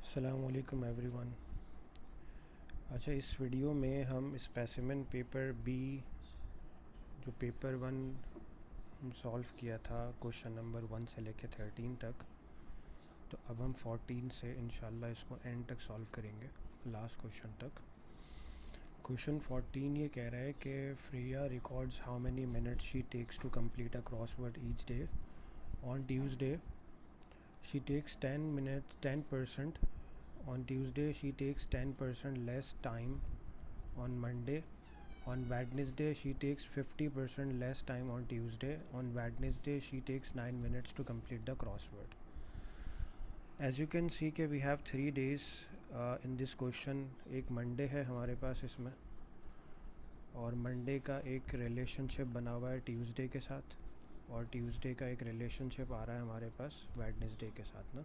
अस्सलामुअलैकुम एवरीवन। अच्छा, इस वीडियो में हम स्पेसिमेन पेपर बी जो पेपर वन हम सॉल्व किया था क्वेश्चन नंबर 1 से लेकर 13 तक, तो अब हम 14 से इंशाल्लाह इसको एंड तक सॉल्व करेंगे, लास्ट क्वेश्चन तक। क्वेश्चन 14 ये कह रहा है कि Freya records how many minutes she takes to complete a crossword each day. On Tuesday she takes 10%. On Tuesday she takes 10% less time. On Monday, on Wednesday she takes 50% less time. On Tuesday, on Wednesday she takes 9 minutes to complete the crossword. As you can see कि we have 3 days in this question. एक Monday है हमारे पास इसमें, और Monday का एक relationship बना हुआ है Tuesday के साथ, और Tuesday का एक रिलेशनशिप आ रहा है हमारे पास Wednesday के साथ ना।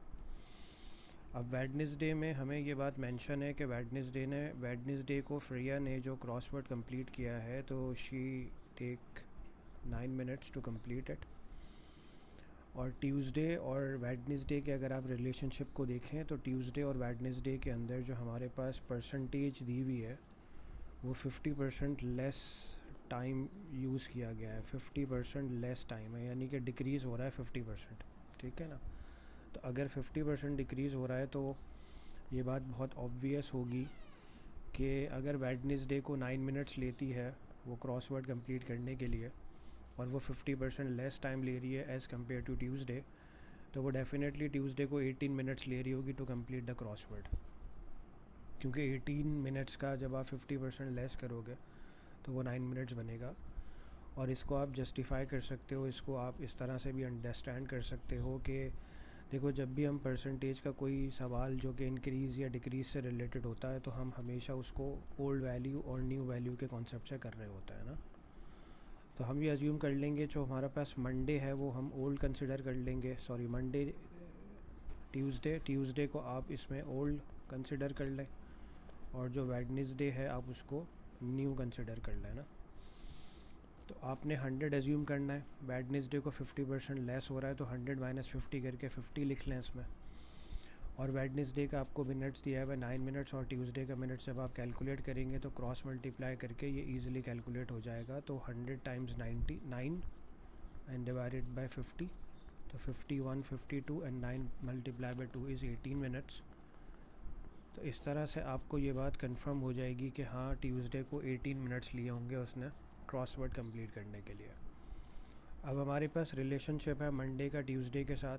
अब वेडनेसडे में हमें ये बात मेंशन है कि वेडनेसडे को फ्रिया ने जो क्रॉसवर्ड कंप्लीट किया है, तो she take 9 minutes to complete it. और ट्यूसडे और वेडनेसडे के अगर आप रिलेशनशिप को देखें तो ट्यूसडे और वेडनेसडे के अंदर जो हमारे पास परसेंटेज दी हुई है वो 50% लेस टाइम यूज़ किया गया है। 50% लेस टाइम है, यानी कि डिक्रीज़ हो रहा है 50%। ठीक है ना। तो अगर 50% डिक्रीज़ हो रहा है तो ये बात बहुत ऑब्वियस होगी कि अगर वेडनेसडे को 9 मिनट्स लेती है वो क्रॉसवर्ड कंप्लीट करने के लिए, और वो 50% लेस टाइम ले रही है एज़ कम्पेयर टू ट्यूसडे, तो वो डेफिनेटली ट्यूसडे को 18 मिनट्स ले रही होगी टू कंप्लीट द क्रॉसवर्ड। क्योंकि 18 मिनट्स का जब आप 50% लेस करोगे तो वो 9 मिनट्स बनेगा। और इसको आप जस्टिफाई कर सकते हो, इसको आप इस तरह से भी अंडरस्टैंड कर सकते हो कि देखो, जब भी हम परसेंटेज का कोई सवाल जो कि इंक्रीज़ या डिक्रीज़ से रिलेटेड होता है तो हम हमेशा उसको ओल्ड वैल्यू और न्यू वैल्यू के कॉन्सेप्ट से कर रहे होता है ना। तो हम ये अज्यूम कर लेंगे जो हमारा पास मंडे है वो हम ओल्ड कंसिडर कर लेंगे, सॉरी मंडे ट्यूसडे को आप इसमें ओल्ड कंसिडर कर लें, और जो वेडनेसडे है आप उसको न्यू कंसिडर कर लें ना। तो आपने 100 एज्यूम करना है, वेडनेसडे को 50% लेस हो रहा है तो 100 माइनस 50 करके 50 लिख लें इसमें। और वेडनेसडे का आपको मिनट्स दिया है 9 मिनट्स, और ट्यूसडे का मिनट्स जब आप कैलकुलेट करेंगे तो क्रॉस मल्टीप्लाई करके ये इजीली कैलकुलेट हो जाएगा। तो 100 टाइम्स 99 एंड डिवाइडेड बाय 50, तो 51, 52 and 9 multiply by 2 is 18 minutes. तो इस तरह से आपको ये बात कंफर्म हो जाएगी कि हाँ, ट्यूसडे को 18 मिनट्स लिए होंगे उसने क्रॉसवर्ड कंप्लीट करने के लिए। अब हमारे पास रिलेशनशिप है मंडे का ट्यूसडे के साथ।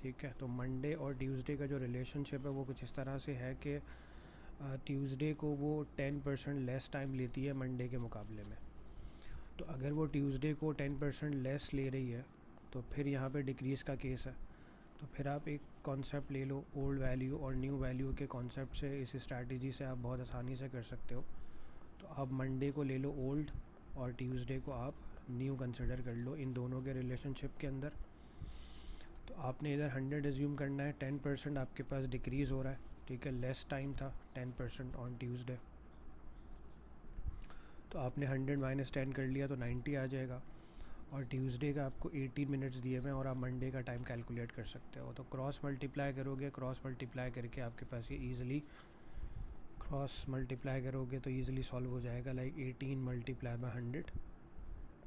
ठीक है, तो मंडे और ट्यूसडे का जो रिलेशनशिप है वो कुछ इस तरह से है कि ट्यूसडे को वो 10% लेस टाइम लेती है मंडे के मुकाबले में। तो अगर वो ट्यूसडे को 10% लेस ले रही है तो फिर यहाँ पे डिक्रीज़ का केस है। तो फिर आप एक कॉन्सेप्ट ले लो, ओल्ड वैल्यू और न्यू वैल्यू के कॉन्सेप्ट से, इस स्ट्रैटेजी से आप बहुत आसानी से कर सकते हो। तो आप मंडे को ले लो ओल्ड और ट्यूसडे को आप न्यू कंसिडर कर लो इन दोनों के रिलेशनशिप के अंदर। तो आपने इधर 100 एज्यूम करना है, 10% आपके पास डिक्रीज़ हो रहा है। ठीक है, लेस टाइम था 10% ऑन ट्यूसडे, तो आपने 100 माइनस 10 कर लिया तो 90 आ जाएगा। और ट्यूसडे का आपको 18 मिनट्स दिए हुए हैं और आप मंडे का टाइम कैलकुलेट कर सकते हो। तो क्रॉस मल्टीप्लाई करोगे, क्रॉस मल्टीप्लाई करके आपके पास ये ईज़िली क्रॉस मल्टीप्लाई करोगे तो ईज़िली सॉल्व हो जाएगा। Like 18 multiply by 100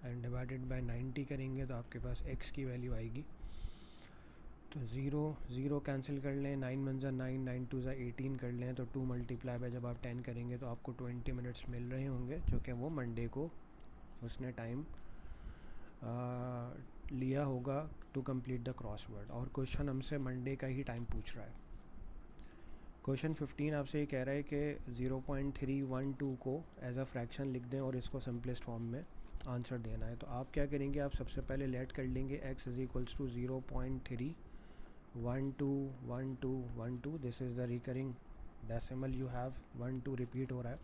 and divided by 90 करेंगे तो आपके पास x की वैल्यू आएगी। तो ज़ीरो कैंसिल कर लें, 9 1 ज़ा 9, 9 2 ज़ा 18 कर लें, तो 2 मल्टीप्लाई बाय जब आप 10 करेंगे तो आपको 20 मिनट्स मिल रहे होंगे, जो कि वो मंडे को उसने टाइम लिया होगा टू कंप्लीट द क्रॉसवर्ड। और क्वेश्चन हमसे मंडे का ही टाइम पूछ रहा है। क्वेश्चन 15 आपसे ये कह रहा है कि 0.312 को एज अ फ्रैक्शन लिख दें और इसको सिंपलेस्ट फॉर्म में आंसर देना है। तो आप क्या करेंगे, आप सबसे पहले लेट कर लेंगे x is equals to 0.3121212। This is the recurring decimal you have, 12 repeat हो रहा है।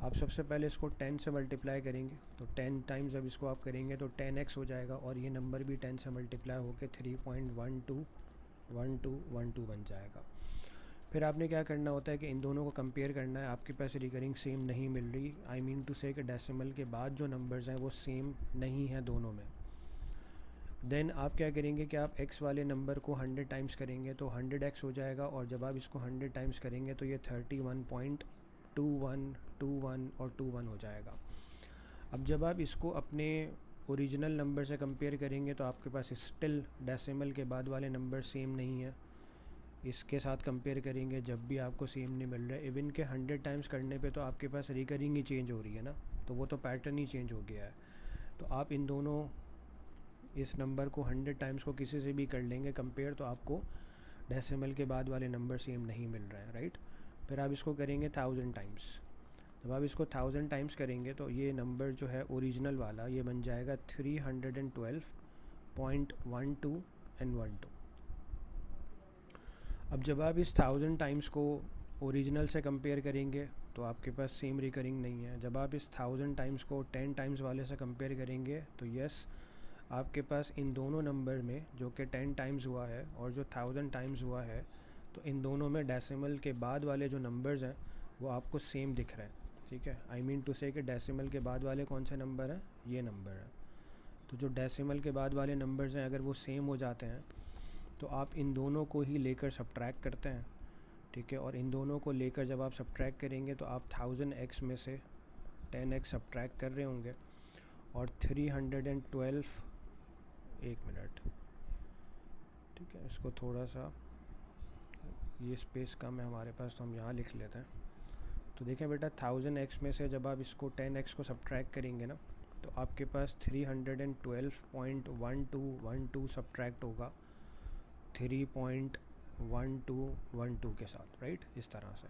आप सबसे पहले इसको 10 से मल्टीप्लाई करेंगे, तो 10 टाइम्स जब इसको आप करेंगे तो 10x हो जाएगा, और ये नंबर भी 10 से मल्टीप्लाई होकर 3.121212 बन जाएगा। फिर आपने क्या करना होता है कि इन दोनों को कंपेयर करना है। आपके पास रिकरिंग सेम नहीं मिल रही, आई मीन टू से कि डेसिमल के बाद जो नंबर्स हैं वो सेम नहीं हैं दोनों में। देन आप क्या करेंगे कि आप x वाले नंबर को 100 टाइम्स करेंगे तो 100x हो जाएगा, और जब आप इसको 100 टाइम्स करेंगे तो ये 31.2121 और 21 हो जाएगा। अब जब आप इसको अपने ओरिजिनल नंबर से कंपेयर करेंगे तो आपके पास स्टिल डेसिमल के बाद वाले नंबर सेम नहीं है। इसके साथ कंपेयर करेंगे जब भी आपको सेम नहीं मिल रहा है। इवन के 100 टाइम्स करने पे तो आपके पास रिकरिंग ही चेंज हो रही है ना, तो वो तो पैटर्न ही चेंज हो गया है। तो आप इन दोनों इस नंबर को 100 टाइम्स को किसी से भी कर लेंगे कंपेयर, तो आपको डेसिमल के बाद वाले नंबर सेम नहीं मिल रहे हैं, राइट। फिर आप इसको करेंगे 1000 टाइम्स। जब आप इसको 1000 टाइम्स करेंगे तो ये नंबर जो है ओरिजिनल वाला ये बन जाएगा 312.12 अब जब आप इस 1000 टाइम्स को ओरिजिनल से कंपेयर करेंगे तो आपके पास सेम रिकरिंग नहीं है। जब आप इस 1000 टाइम्स को 10 टाइम्स वाले से कंपेयर करेंगे तो यस, आपके पास इन दोनों नंबर में जो कि 10 टाइम्स हुआ है और जो 1000 टाइम्स हुआ है, तो इन दोनों में डेसिमल के बाद वाले जो नंबर्स हैं वो आपको सेम दिख रहे हैं, ठीक है। आई मीन टू से कि डेसिमल के बाद वाले कौन से नंबर हैं, ये नंबर है। तो जो डेसिमल के बाद वाले नंबर्स हैं अगर वो सेम हो जाते हैं तो आप इन दोनों को ही लेकर सब्ट्रैक्ट करते हैं, ठीक है। और इन दोनों को लेकर जब आप सब्ट्रैक्ट करेंगे तो आप 1000x में से 10x सब्ट्रैक्ट कर रहे होंगे, और 312 एक मिनट, ठीक है। इसको थोड़ा सा ये स्पेस कम है हमारे पास तो हम यहाँ लिख लेते हैं। तो देखें बेटा, 1000x में से जब आप इसको 10x को सब्ट्रैक्ट करेंगे ना तो आपके पास 312.1212 सब्ट्रैक्ट होगा 3.1212 के साथ, राइट, इस तरह से।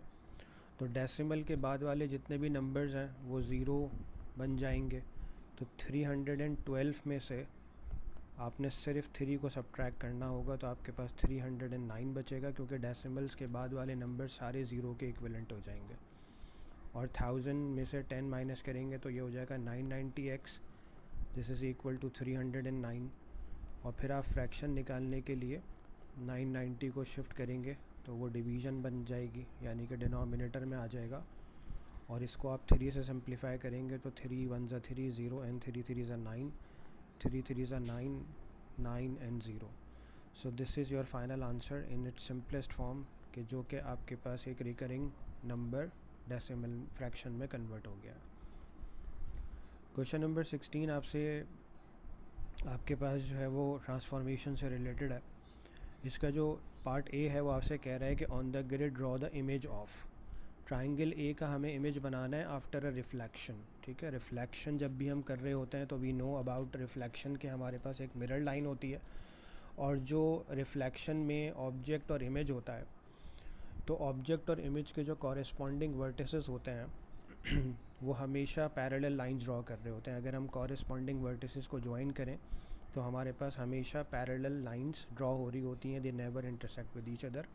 तो डेसिमल के बाद वाले जितने भी नंबर्स हैं वो ज़ीरो बन जाएंगे। तो 312 में से आपने सिर्फ 3 को सब्ट्रैक्ट करना होगा तो आपके पास 309 बचेगा, क्योंकि डेसिमल्स के बाद वाले नंबर सारे ज़ीरो के इक्विवेलेंट हो जाएंगे। और 1000 में से 10 माइनस करेंगे तो ये हो जाएगा 990x, this is equal to 309। और फिर आप फ्रैक्शन निकालने के लिए 990 को शिफ्ट करेंगे तो वो डिवीज़न बन जाएगी, यानी कि डिनोमिनेटर में आ जाएगा। और इसको आप 3 से सिंप्लीफाई करेंगे तो 3 1 ज़ा 3 0 एंड 3 3 ज़ा 9, 3 3 ज़ा 9 9 and 0। So this is your final answer in its simplest form, कि जो कि आपके पास एक रिकरिंग नंबर डेसिमल फ्रैक्शन में कन्वर्ट हो गया। क्वेश्चन नंबर 16 आपसे आपके पास जो है वो ट्रांसफॉर्मेशन से रिलेटेड है। इसका जो पार्ट ए है वो आपसे कह रहा है कि on the grid draw the image of triangle A का हमें इमेज बनाना है आफ्टर अ रिफ्लेक्शन, ठीक है। रिफ्लेक्शन जब भी हम कर रहे होते हैं तो वी नो अबाउट रिफ्लेक्शन के हमारे पास एक मिरर लाइन होती है, और जो रिफ्लेक्शन में ऑब्जेक्ट और इमेज होता है तो ऑब्जेक्ट और इमेज के जो कॉरेस्पॉन्डिंग वर्टिसेस होते हैं वो हमेशा पैरेलल लाइंस ड्रॉ कर रहे होते हैं। अगर हम कॉरेस्पॉन्डिंग वर्टिसेस को ज्वाइन करें तो हमारे पास हमेशा पैरेलल लाइंस ड्रॉ हो रही होती हैं, they never intersect with each other.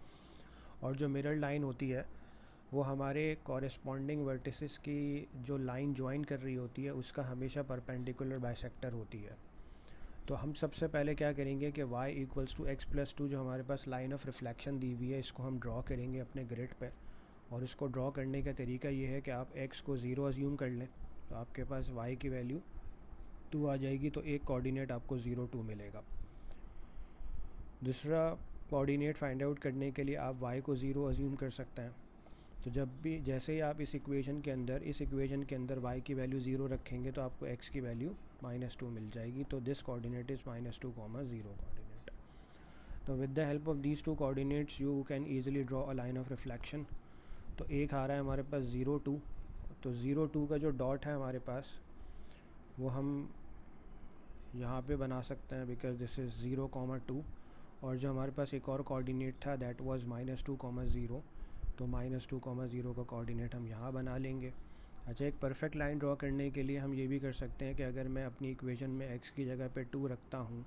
और जो मिरर लाइन होती है वो हमारे कॉरेस्पॉन्डिंग वर्टिसेस की जो लाइन ज्वाइन कर रही होती है उसका हमेशा परपेंडिकुलर बाइसेक्टर होती है। तो हम सबसे पहले क्या करेंगे कि y equals to x plus 2 जो हमारे पास लाइन ऑफ रिफ्लेक्शन दी हुई है इसको हम ड्रॉ करेंगे अपने ग्रिड पे। और इसको ड्रॉ करने का तरीका ये है कि आप x को 0 अज्यूम कर लें तो आपके पास y की वैल्यू 2 आ जाएगी, तो एक कोऑर्डिनेट आपको 0 2 मिलेगा। दूसरा कोऑर्डिनेट फाइंड आउट करने के लिए आप y को 0 अज्यूम कर सकते हैं। तो जब भी जैसे ही आप इस इक्वेशन के अंदर y की वैल्यू 0 रखेंगे तो आपको x की वैल्यू -2 मिल जाएगी। तो दिस कोऑर्डिनेट इज़ -2, 0 कोऑर्डिनेट। तो with the help of these two coordinates you can easily draw a line of reflection. तो एक आ रहा है हमारे पास 0 2, तो 0 2 का जो डॉट है हमारे पास वो हम यहाँ पे बना सकते हैं बिकॉज दिस इज़ 0 2। और जो हमारे पास एक और कोऑर्डिनेट था दैट वाज -2 0, तो -2 0 का कोऑर्डिनेट हम यहाँ बना लेंगे। अच्छा, एक परफेक्ट लाइन ड्रॉ करने के लिए हम ये भी कर सकते हैं कि अगर मैं अपनी इक्वेशन में x की जगह पे 2 रखता हूँ,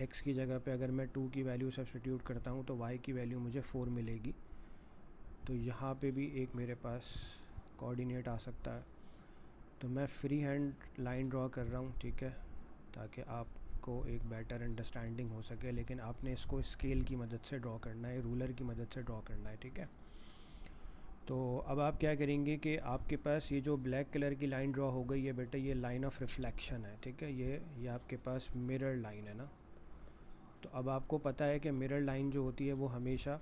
x की जगह पे अगर मैं 2 की वैल्यू सब्स्टिट्यूट करता हूँ तो y की वैल्यू मुझे 4 मिलेगी। तो यहाँ पे भी एक मेरे पास कोऑर्डिनेट आ सकता है। तो मैं फ्री हैंड लाइन ड्रॉ कर रहा हूँ, ठीक है, ताकि आपको एक बेटर अंडरस्टैंडिंग हो सके, लेकिन आपने इसको स्केल की मदद से ड्रॉ करना है, रूलर की मदद से ड्रॉ करना है, ठीक है। तो अब आप क्या करेंगे कि आपके पास ये जो ब्लैक कलर की लाइन ड्रॉ हो गई है बेटा, ये लाइन ऑफ रिफ्लेक्शन है, ठीक है। ये आपके पास मिरर लाइन है ना, तो अब आपको पता है कि मिरर लाइन जो होती है वो हमेशा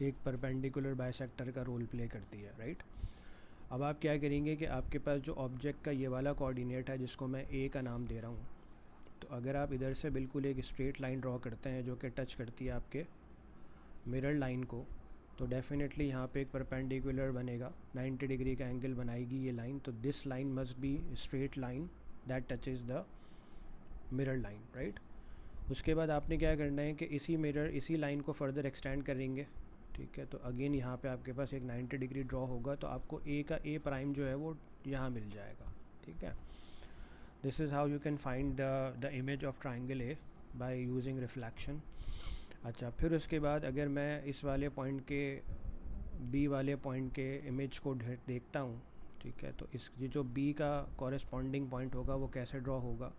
एक परपेंडिकुलर बाइसेक्टर का रोल प्ले करती है, राइट। अब आप क्या करेंगे कि आपके पास जो ऑब्जेक्ट का ये वाला कोऑर्डिनेट है जिसको मैं ए का नाम दे रहा हूँ, तो अगर आप इधर से बिल्कुल एक स्ट्रेट लाइन ड्रॉ करते हैं जो कि टच करती है आपके मिरर लाइन को, तो डेफिनेटली यहाँ पे एक परपेंडिकुलर बनेगा, 90 डिग्री का एंगल बनाएगी ये लाइन। तो this line must be straight line that touches the mirror line, right. उसके बाद आपने क्या करना है कि इसी लाइन को फर्दर एक्सटेंड करेंगे, ठीक है। तो अगेन यहाँ पे आपके पास एक 90 डिग्री ड्रॉ होगा, तो आपको ए का ए प्राइम जो है वो यहाँ मिल जाएगा, ठीक है। This is how you can find the image of triangle A by using reflection. अच्छा, फिर उसके बाद अगर मैं इस वाले पॉइंट के बी वाले पॉइंट के इमेज को देखता हूँ, ठीक है, तो इस ये जो बी का कॉरेस्पॉन्डिंग पॉइंट होगा वो कैसे ड्रॉ होगा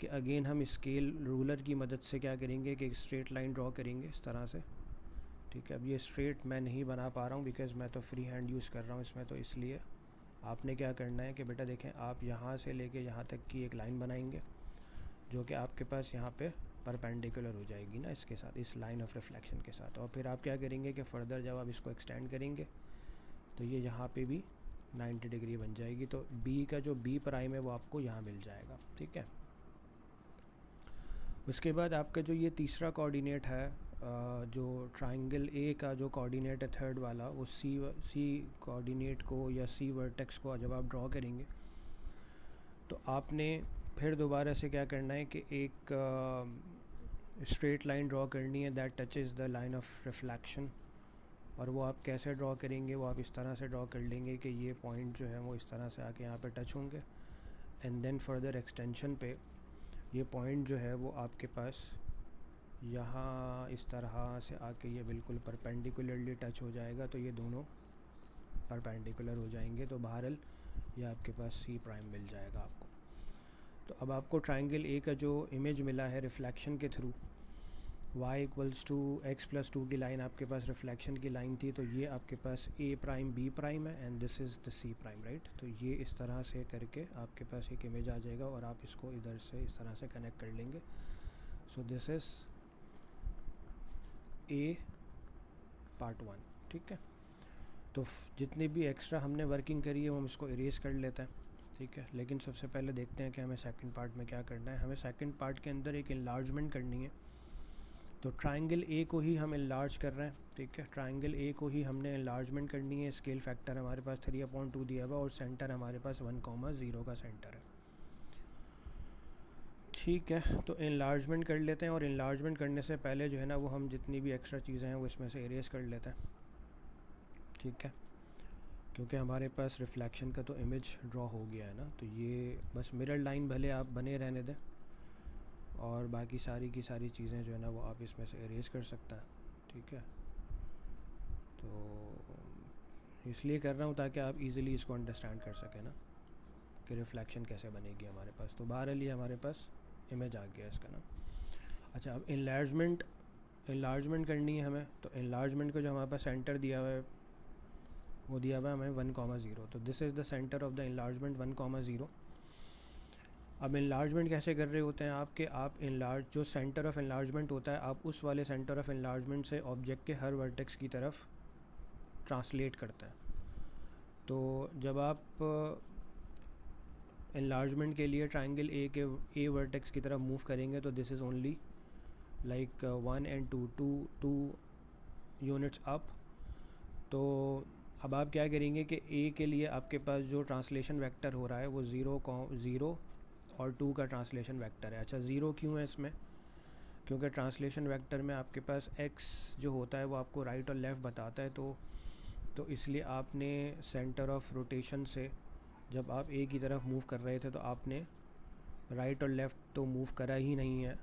कि अगेन हम स्केल रूलर की मदद से क्या करेंगे कि एक स्ट्रेट लाइन ड्रॉ करेंगे इस तरह से, ठीक है। अब ये स्ट्रेट मैं नहीं बना पा रहा हूँ बिकॉज़ मैं तो फ्री हैंड यूज़ कर रहा हूँ इसमें, तो इसलिए आपने क्या करना है कि बेटा देखें, आप यहाँ से लेके यहाँ तक की एक लाइन बनाएंगे जो कि आपके पास यहाँ पे परपेंडिकुलर हो जाएगी ना इसके साथ, इस लाइन ऑफ रिफ्लेक्शन के साथ। और फिर आप क्या करेंगे कि फ़र्दर जब आप इसको एक्सटेंड करेंगे तो ये यहाँ पे भी 90 डिग्री बन जाएगी। तो बी का जो बी प्राइम है वो आपको यहाँ मिल जाएगा, ठीक है। उसके बाद आपका जो ये तीसरा कोऑर्डिनेट है, जो ट्राइंगल ए का जो कोऑर्डिनेट है थर्ड वाला, वो सी कोऑर्डिनेट को या सी वर्टेक्स को जब आप ड्रॉ करेंगे तो आपने फिर दोबारा से क्या करना है कि एक स्ट्रेट लाइन ड्रॉ करनी है that touches the line of reflection. और वो आप कैसे ड्रॉ करेंगे, वो आप इस तरह से ड्रॉ कर लेंगे कि ये पॉइंट जो है वो इस तरह से आके यहाँ पे टच होंगे, एंड देन फर्दर एक्सटेंशन पे ये पॉइंट जो है वो आपके पास यहाँ इस तरह से आके ये बिल्कुल परपेंडिकुलरली टच हो जाएगा। तो ये दोनों परपेंडिकुलर हो जाएंगे, तो बहरहाल ये आपके पास सी प्राइम मिल जाएगा आपको। तो अब आपको ट्राइंगल ए का जो इमेज मिला है रिफ्लेक्शन के through, y equals to x plus 2 की लाइन आपके पास रिफ्लेक्शन की लाइन थी, तो ये आपके पास ए प्राइम बी प्राइम है and this is the C prime, right. तो ये इस तरह से करके आपके पास एक इमेज आ जाएगा और आप इसको इधर से इस तरह से कनेक्ट कर लेंगे। So this is a part 1, ठीक है। तो जितनी भी एक्स्ट्रा हमने वर्किंग करी है वो हम इसको इरेज कर लेते हैं, ठीक है। लेकिन सबसे पहले देखते हैं कि हमें सेकंड पार्ट में क्या करना है। हमें सेकंड पार्ट के अंदर एक इनलार्जमेंट करनी है। तो ट्राइंगल ए को ही हम इनलार्ज कर रहे हैं, ठीक है। ट्राइंगल ए को ही हमने इनलार्जमेंट करनी है। स्केल फैक्टर हमारे पास 3/2 दिया हुआ और सेंटर हमारे पास 1,0 का सेंटर है, ठीक है। तो इनलार्जमेंट कर लेते हैं और इनलार्जमेंट करने से पहले जो है ना वो हम जितनी भी एक्स्ट्रा चीज़ें हैं वो इसमें से इरेज कर लेते हैं, ठीक है, क्योंकि हमारे पास रिफ्लेक्शन का तो इमेज ड्रॉ हो गया है ना। तो ये बस मिरर लाइन भले आप बने रहने दें और बाकी सारी की सारी चीज़ें जो है ना वो आप इसमें से इरेज कर सकते हैं, ठीक है। तो इसलिए कर रहा हूँ ताकि आप इजीली इसको अंडरस्टैंड कर सकें ना कि रिफ्लेक्शन कैसे बनेगी हमारे पास। तो बहरहाल ये हमारे पास इमेज आ गया इसका ना। अच्छा, अब इनलार्जमेंट करनी है हमें। तो इनलार्जमेंट को जो हमारे पास सेंटर दिया हुआ है वो दिया हुआ है हमें 1,0। तो this is the centre of the enlargement 1,0। अब इनलार्जमेंट कैसे कर रहे होते हैं आप जो सेंटर ऑफ इनलार्जमेंट होता है आप उस वाले सेंटर ऑफ इनलार्जमेंट से ऑब्जेक्ट के हर वर्टेक्स की तरफ ट्रांसलेट करते हैं। तो जब आप इनलार्जमेंट के लिए ट्राइंगल ए के ए वर्टेक्स की तरफ मूव करेंगे तो this is only like 1 and 2 units up. तो अब आप क्या करेंगे कि ए के लिए आपके पास जो ट्रांसलेशन वेक्टर हो रहा है वो 0 और 2 का ट्रांसलेशन वेक्टर है। अच्छा, 0 क्यों है इसमें? क्योंकि ट्रांसलेशन वेक्टर में आपके पास x जो होता है वो आपको राइट और लेफ़्ट बताता है। तो इसलिए आपने सेंटर ऑफ रोटेशन से जब आप ए की तरफ मूव कर रहे थे तो आपने राइट और लेफ़्ट तो मूव करा ही नहीं है,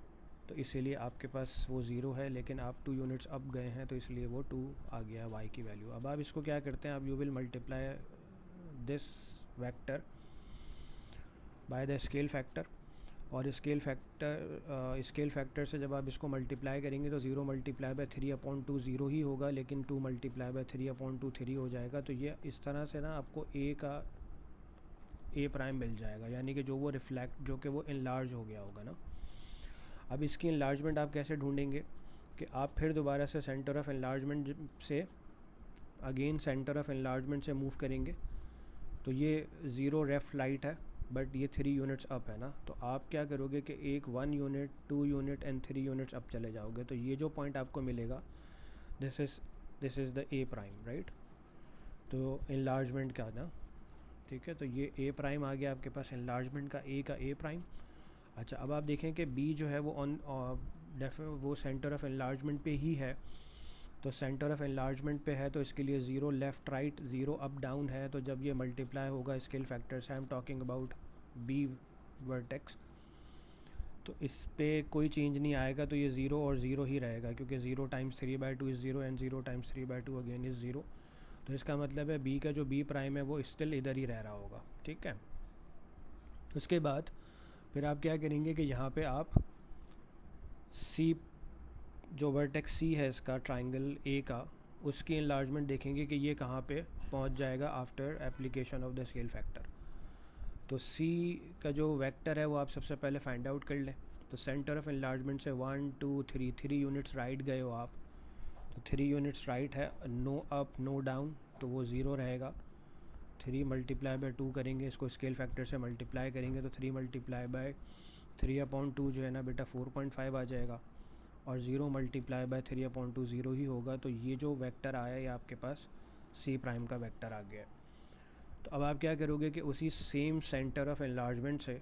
तो इसीलिए आपके पास वो 0 है। लेकिन आप 2 यूनिट्स अप गए हैं तो इसलिए वो 2 आ गया y की वैल्यू। अब आप इसको क्या करते हैं, आप you will multiply this vector by the scale factor. और स्केल फैक्टर से जब आप इसको मल्टीप्लाई करेंगे तो 0 मल्टीप्लाई बाय 3/2 0 ही होगा, लेकिन 2 मल्टीप्लाई बाय 3/2 3 हो जाएगा। तो ये इस तरह से ना आपको ए का ए प्राइम मिल जाएगा, यानी कि जो कि वो इनलार्ज हो गया होगा ना। अब इसकी इनलार्जमेंट आप कैसे ढूंढेंगे कि आप फिर दोबारा से सेंटर ऑफ इनलार्जमेंट से अगेन सेंटर ऑफ इनलार्जमेंट से मूव करेंगे, तो ये 0 लेफ्ट राइट है बट ये 3 यूनिट्स अप है ना, तो आप क्या करोगे कि एक 1 unit 2 unit and 3 units up चले जाओगे, तो ये जो पॉइंट आपको मिलेगा this is the A prime, right. तो इनलार्जमेंट का ना, ठीक है, तो ये ए प्राइम आ गया आपके पास इनलार्जमेंट का, ए का ए प्राइम। अच्छा, अब आप देखें कि बी जो है वो वो सेंटर ऑफ इनलार्जमेंट पे ही है, तो सेंटर ऑफ इनलार्जमेंट पे है तो इसके लिए 0 लेफ़्ट राइट 0 अप डाउन है, तो जब ये मल्टीप्लाई होगा स्केल फैक्टर से, I am talking about B vertex, तो इस पे कोई चेंज नहीं आएगा, तो ये 0 और 0 ही रहेगा, क्योंकि 0 times 3/2 is 0 and 0 times 3/2 again is 0। तो इसका मतलब है बी का जो बी प्राइम है वो स्टिल इधर ही रह रहा होगा, ठीक है। उसके बाद फिर आप क्या करेंगे कि यहाँ पे आप सी, जो वर्टेक्स सी है इसका ट्राइंगल ए का, उसकी इनलार्जमेंट देखेंगे कि ये कहाँ पे पहुँच जाएगा after application of the scale factor. तो सी का जो वेक्टर है वो आप सबसे पहले फाइंड आउट कर लें। तो सेंटर ऑफ इनलार्जमेंट से 1 2 3 यूनिट्स राइट गए हो आप, तो 3 यूनिट्स राइट है, नो अप नो डाउन, तो वो 0 रहेगा। 3 मल्टीप्लाई बाय 2 करेंगे, इसको स्केल फैक्टर से मल्टीप्लाई करेंगे, तो 3 मल्टीप्लाई बाय 3/2 जो है ना बेटा 4.5 आ जाएगा, और 0 मल्टीप्लाई बाय 3/2 0 ही होगा। तो ये जो वेक्टर आया ये आपके पास सी प्राइम का वेक्टर आ गया है। तो अब आप क्या करोगे कि उसी सेम सेंटर ऑफ एनलार्जमेंट से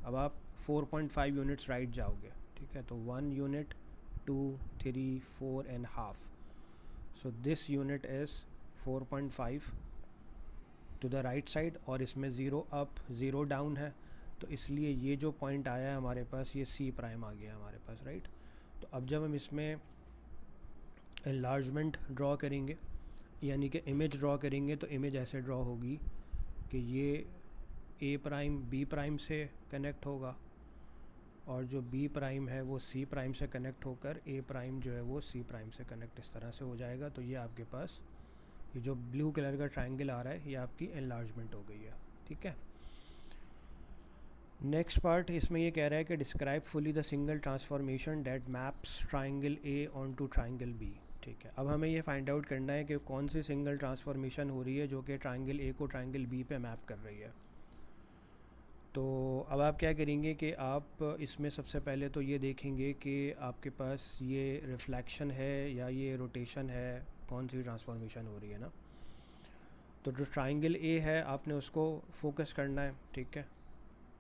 अब आप 4.5 यूनिट्स राइट जाओगे, ठीक है। तो 1 unit 2 3 4 and half, so this unit is 4.5 to the right side, और इसमें 0 अप 0 डाउन है, तो इसलिए ये जो पॉइंट आया है हमारे पास ये सी प्राइम आ गया हमारे पास, राइट। तो अब जब हम इसमें एनलार्जमेंट ड्रॉ करेंगे, यानी कि इमेज ड्रॉ करेंगे, तो इमेज ऐसे ड्रॉ होगी कि ये ए प्राइम बी प्राइम से कनेक्ट होगा, और जो बी प्राइम है वो सी प्राइम से कनेक्ट होकर ए प्राइम जो है वो सी प्राइम से कनेक्ट इस तरह से हो जाएगा। तो ये आपके पास ये जो ब्लू कलर का ट्रायंगल आ रहा है ये आपकी एनलार्जमेंट हो गई है, ठीक है। नेक्स्ट पार्ट इसमें ये कह रहा है कि describe fully the single transformation that maps triangle A onto triangle B, ठीक है। अब हमें ये फाइंड आउट करना है कि कौन सी सिंगल ट्रांसफॉर्मेशन हो रही है जो कि ट्रायंगल ए को ट्रायंगल बी पे मैप कर रही है। तो अब आप क्या करेंगे कि आप इसमें सबसे पहले तो ये देखेंगे कि आपके पास ये रिफ्लेक्शन है या ये रोटेशन है, कौन सी ट्रांसफॉर्मेशन हो रही है ना। तो जो ट्रायंगल ए है आपने उसको फोकस करना है, ठीक है,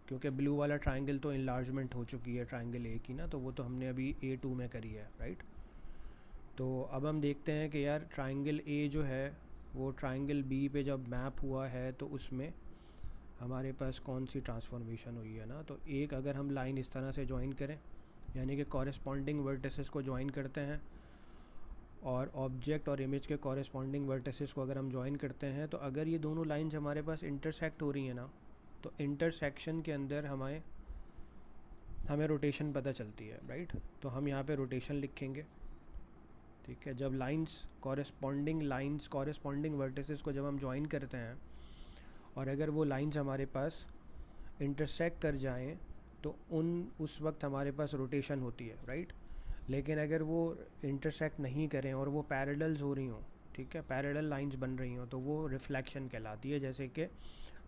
क्योंकि ब्लू वाला ट्रायंगल तो इनलार्जमेंट हो चुकी है ट्रायंगल ए की ना, तो वो तो हमने अभी A2 में करी है, राइट। तो अब हम देखते हैं कि यार ट्रायंगल ए जो है वो ट्रायंगल बी पे जब मैप हुआ है तो उसमें हमारे पास कौन सी ट्रांसफॉर्मेशन हुई है ना। तो एक अगर हम लाइन इस तरह से ज्वाइन करें, यानी कि कॉरेस्पॉन्डिंग वर्टिसेस को ज्वाइन करते हैं, और ऑब्जेक्ट और इमेज के कॉरेस्पॉन्डिंग वर्टिसेस को अगर हम ज्वाइन करते हैं, तो अगर ये दोनों लाइंस हमारे पास इंटरसेक्ट हो रही हैं ना, तो इंटरसेक्शन के अंदर हमें रोटेशन पता चलती है, राइट। तो हम यहाँ पे रोटेशन लिखेंगे, ठीक है। जब कॉरेस्पॉन्डिंग वर्टिसेस को जब हम ज्वाइन करते हैं और अगर वो लाइंस हमारे पास इंटरसेक्ट कर जाएं तो उस वक्त हमारे पास रोटेशन होती है, राइट। लेकिन अगर वो इंटरसेक्ट नहीं करें और वो पैरेलल्स हो रही हों, ठीक है, पैरेलल लाइंस बन रही हों, तो वो रिफ्लेक्शन कहलाती है। जैसे कि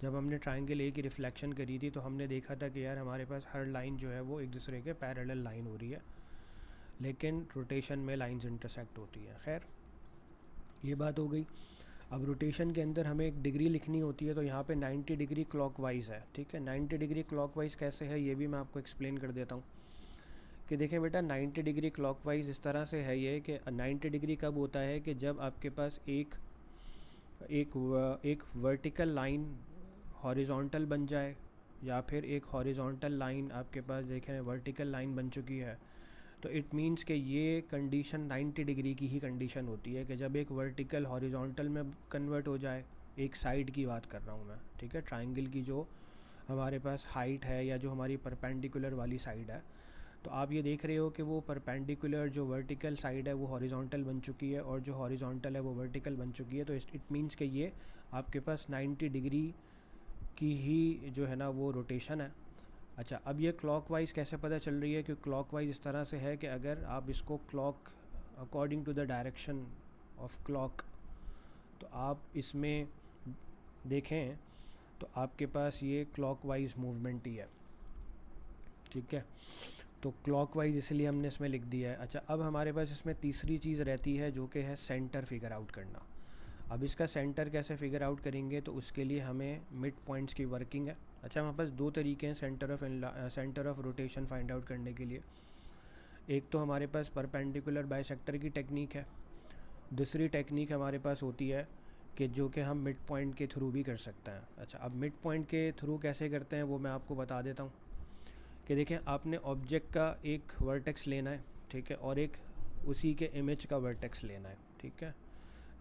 जब हमने ट्रायंगल ए की रिफ्लेक्शन करी थी तो हमने देखा था कि यार हमारे पास हर लाइन जो है वो एक दूसरे के पैरेलल लाइन हो रही है, लेकिन रोटेशन में लाइंस इंटरसेक्ट होती हैं। खैर ये बात हो गई। अब रोटेशन के अंदर हमें एक डिग्री लिखनी होती है, तो यहाँ पे 90 डिग्री क्लॉकवाइज है, ठीक है। 90 डिग्री क्लॉकवाइज कैसे है ये भी मैं आपको एक्सप्लेन कर देता हूँ कि देखें बेटा 90 डिग्री क्लॉकवाइज इस तरह से है ये कि 90 डिग्री कब होता है कि जब आपके पास एक वर्टिकल लाइन हॉरिजॉन्टल बन जाए, या फिर एक हॉरिजॉन्टल लाइन आपके पास देखें वर्टिकल लाइन बन चुकी है, तो इट मीन्स कि ये कंडीशन 90 डिग्री की ही कंडीशन होती है कि जब एक वर्टिकल हॉरिजॉन्टल में कन्वर्ट हो जाए, एक साइड की बात कर रहा हूँ मैं, ठीक है, ट्रायंगल की जो हमारे पास हाइट है या जो हमारी परपेंडिकुलर वाली साइड है, तो आप ये देख रहे हो कि वो परपेंडिकुलर जो वर्टिकल साइड है वो हॉरिजॉन्टल बन चुकी है और जो हॉरिजॉन्टल है वो वर्टिकल बन चुकी है। तो इट मीन्स कि ये आपके पास 90 डिग्री की ही जो है ना वो रोटेशन है। अच्छा, अब ये क्लॉकवाइज कैसे पता चल रही है? कि क्लॉकवाइज इस तरह से है कि अगर आप इसको clock according to the direction of clock, तो आप इसमें देखें तो आपके पास ये क्लॉकवाइज मूवमेंट ही है, ठीक है। तो क्लॉकवाइज इसलिए हमने इसमें लिख दिया है। अच्छा, अब हमारे पास इसमें तीसरी चीज़ रहती है जो कि है सेंटर फिगर आउट करना। अब इसका सेंटर कैसे फिगर आउट करेंगे? तो उसके लिए हमें मिड पॉइंट्स की वर्किंग है। अच्छा, हमारे पास दो तरीके हैं centre of rotation find out करने के लिए। एक तो हमारे पास परपेंडिकुलर बाइसेक्टर की टेक्निक है, दूसरी टेक्निक हमारे पास होती है कि जो कि हम मिड पॉइंट के थ्रू भी कर सकते हैं। अच्छा, अब मिड पॉइंट के थ्रू कैसे करते हैं वो मैं आपको बता देता हूँ। कि देखें, आपने ऑब्जेक्ट का एक वर्टेक्स लेना है, ठीक है, और एक उसी के इमेज का वर्टेक्स लेना है, ठीक है।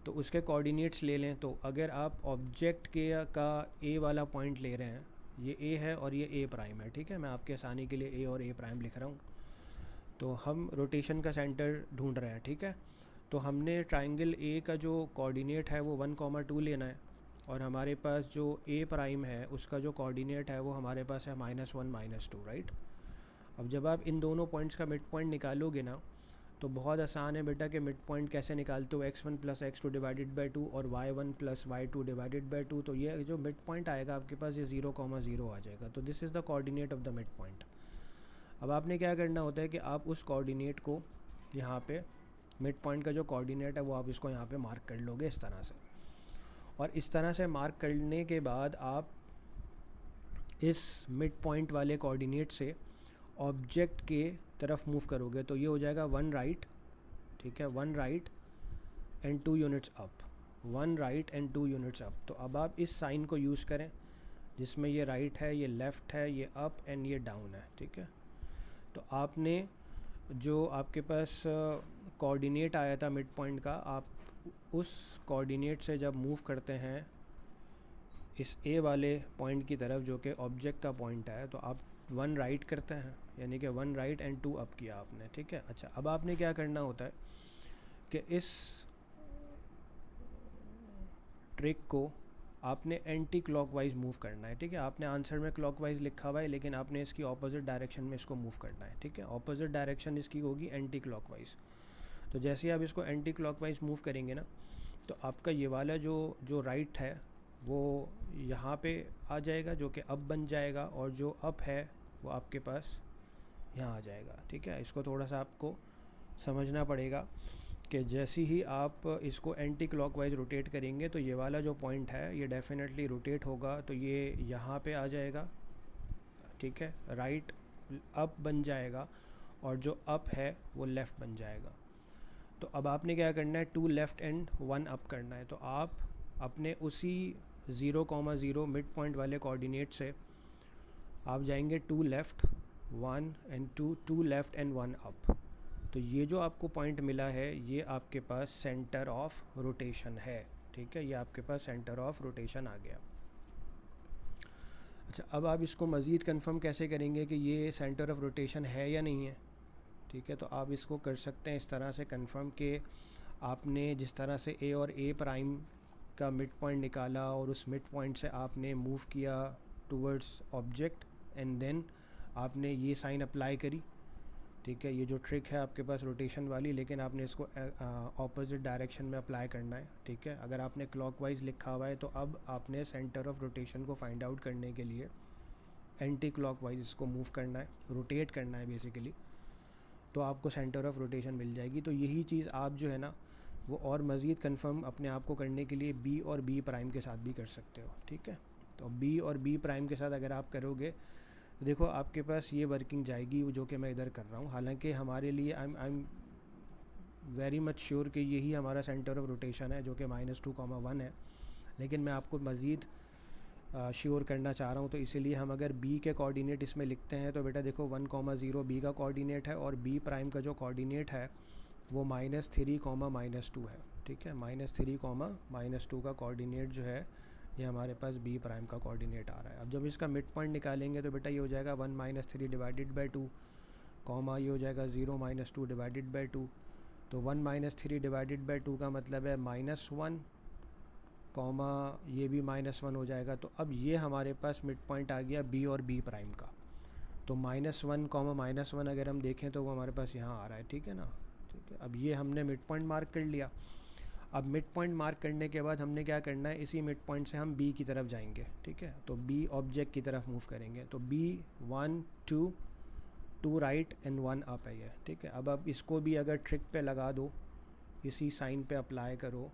तो उसके कोऑर्डिनेट्स ले लें। तो अगर आप ऑब्जेक्ट के का ए वाला पॉइंट ले रहे हैं, ये ए है और ये ए प्राइम है, ठीक है, मैं आपके आसानी के लिए ए और ए प्राइम लिख रहा हूँ। तो हम रोटेशन का सेंटर ढूंढ रहे हैं, ठीक है। तो हमने ट्राइंगल ए का जो कोऑर्डिनेट है वो 1,2 लेना है, और हमारे पास जो ए प्राइम है उसका जो कोऑर्डिनेट है वो हमारे पास है -1 -2, राइट। अब जब आप इन दोनों पॉइंट्स का मिड पॉइंट निकालोगे ना, तो बहुत आसान है बेटा कि मिड पॉइंट कैसे निकालते हो, x1 + x2 डिवाइडेड बाई 2 और y1 + y2 डिवाइडेड बाई 2। तो ये जो मिड पॉइंट आएगा आपके पास ये 0,0 आ जाएगा। तो this is the coordinate of the mid point. अब आपने क्या करना होता है कि आप उस कोऑर्डिनेट को यहाँ पे, मिड पॉइंट का जो कोऑर्डिनेट है वो आप इसको यहाँ पे मार्क कर लोगे इस तरह से। और इस तरह से मार्क करने के बाद आप इस मिड पॉइंट वाले कोऑर्डिनेट से ऑब्जेक्ट के तरफ मूव करोगे। तो ये हो जाएगा 1 राइट, ठीक है, 1 right and 2 units up, 1 right and 2 units up. तो अब आप इस साइन को यूज़ करें जिसमें ये राइट है, ये लेफ़्ट है, ये अप एंड ये डाउन है, ठीक है। तो आपने जो आपके पास कोऑर्डिनेट आया था मिड पॉइंट का, आप उस कोऑर्डिनेट से जब मूव करते हैं इस ए वाले पॉइंट की तरफ जो कि ऑब्जेक्ट का पॉइंट है, तो आप 1 राइट करते हैं, यानी कि 1 राइट एंड 2 अप किया आपने, ठीक है। अच्छा, अब आपने क्या करना होता है कि इस ट्रिक को आपने एंटी क्लॉकवाइज मूव करना है, ठीक है। आपने आंसर में क्लॉकवाइज लिखा हुआ है लेकिन आपने इसकी ऑपोजिट डायरेक्शन में इसको मूव करना है, ठीक है। ऑपोजिट डायरेक्शन इसकी होगी एंटी क्लॉकवाइज। तो जैसे ही आप इसको एंटी क्लॉकवाइज मूव करेंगे ना, तो आपका ये वाला जो राइट है वो यहाँ पे आ जाएगा जो कि अप बन जाएगा, और जो अप है वो आपके पास यहाँ आ जाएगा, ठीक है। इसको थोड़ा सा आपको समझना पड़ेगा कि जैसे ही आप इसको एंटी क्लॉकवाइज रोटेट करेंगे तो ये वाला जो पॉइंट है ये डेफिनेटली रोटेट होगा, तो ये यहाँ पे आ जाएगा, ठीक है, राइट अप बन जाएगा, और जो अप है वो लेफ़्ट बन जाएगा। तो अब आपने क्या करना है, 2 लेफ़्ट एंड 1 अप करना है। तो आप अपने उसी 0,0 मिड पॉइंट वाले कोऑर्डिनेट से आप जाएंगे 2 left 1 and 2, 2 left and 1 up. तो ये जो आपको पॉइंट मिला है ये आपके पास सेंटर ऑफ रोटेशन है, ठीक है, ये आपके पास सेंटर ऑफ रोटेशन आ गया। अच्छा, अब आप इसको मज़ीद कंफर्म कैसे करेंगे कि ये सेंटर ऑफ रोटेशन है या नहीं है, ठीक है। तो आप इसको कर सकते हैं इस तरह से कंफर्म कि आपने जिस तरह से ए और ए प्राइम का मिड पॉइंट निकाला और उस मिड पॉइंट से आपने मूव किया टूवर्ड्स ऑब्जेक्ट एंड देन आपने ये साइन अप्लाई करी, ठीक है। ये जो ट्रिक है आपके पास रोटेशन वाली, लेकिन आपने इसको ऑपोजिट डायरेक्शन में अप्लाई करना है, ठीक है। अगर आपने क्लॉकवाइज लिखा हुआ है तो अब आपने सेंटर ऑफ रोटेशन को फाइंड आउट करने के लिए एंटी क्लॉकवाइज इसको मूव करना है, रोटेट करना है बेसिकली, तो आपको सेंटर ऑफ रोटेशन मिल जाएगी। तो यही चीज़ आप जो है ना वो और मज़ीद कंफर्म अपने आप को करने के लिए बी और बी प्राइम के साथ भी कर सकते हो, ठीक है। तो बी और बी प्राइम के साथ अगर आप करोगे तो देखो आपके पास ये वर्किंग जाएगी जो कि मैं इधर कर रहा हूँ। हालांकि हमारे लिए I am very much sure कि यही हमारा सेंटर ऑफ रोटेशन है जो कि -2,1 है, लेकिन मैं आपको मज़ीद श्योर करना चाह रहा हूँ। तो इसीलिए हम अगर b के कोऑर्डिनेट इसमें लिखते हैं तो बेटा देखो 1,0 b का कोऑर्डिनेट है, और b प्राइम का जो कोऑर्डिनेट है वो -3, -2 है, ठीक है। -3, -2 का कोऑर्डिनेट जो है ये हमारे पास b प्राइम का कोऑर्डिनेट आ रहा है। अब जब इसका मिड पॉइंट निकालेंगे तो बेटा ये हो जाएगा 1 - 3 डिवाइडेड बाई 2, कॉमा ये हो जाएगा 0 - 2 डिवाइडेड बाई 2। तो 1 - 3 डिवाइडेड बाई 2 का मतलब है -1, कॉमा ये भी -1 हो जाएगा। तो अब ये हमारे पास मिड पॉइंट आ गया b और b प्राइम का। तो -1, अगर हम देखें तो वो हमारे पास यहाँ आ रहा है, ठीक है ना। ठीक है, अब ये हमने मिड पॉइंट मार्क कर लिया। अब मिड पॉइंट मार्क करने के बाद हमने क्या करना है, इसी मिड पॉइंट से हम बी की तरफ जाएंगे, ठीक है। तो बी ऑब्जेक्ट की तरफ मूव करेंगे, तो बी 1 2 राइट एंड 1 अप है ये, ठीक है। अब आप इसको भी अगर ट्रिक पे लगा दो, इसी साइन पे अप्लाई करो,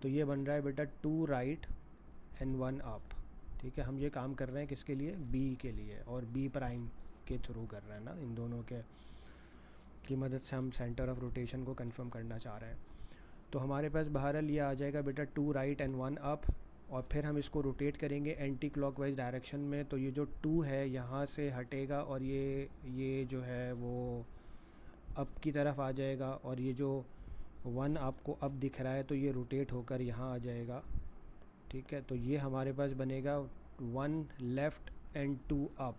तो ये बन रहा है बेटा 2 राइट एंड 1 अप, ठीक है। हम ये काम कर रहे हैं किसके लिए, बी के लिए, और बी प्राइम के थ्रू कर रहे हैं ना, इन दोनों के की मदद से हम सेंटर ऑफ रोटेशन को कंफर्म करना चाह रहे हैं। तो हमारे पास बहरहाल ये आ जाएगा बेटा 2 राइट एंड 1 अप, और फिर हम इसको रोटेट करेंगे एंटी क्लॉकवाइज डायरेक्शन में। तो ये जो 2 है यहाँ से हटेगा, और ये जो है वो अप की तरफ आ जाएगा, और ये जो 1 आपको अब दिख रहा है तो ये रोटेट होकर यहाँ आ जाएगा, ठीक है। तो ये हमारे पास बनेगा 1 लेफ़्ट एंड 2 अप।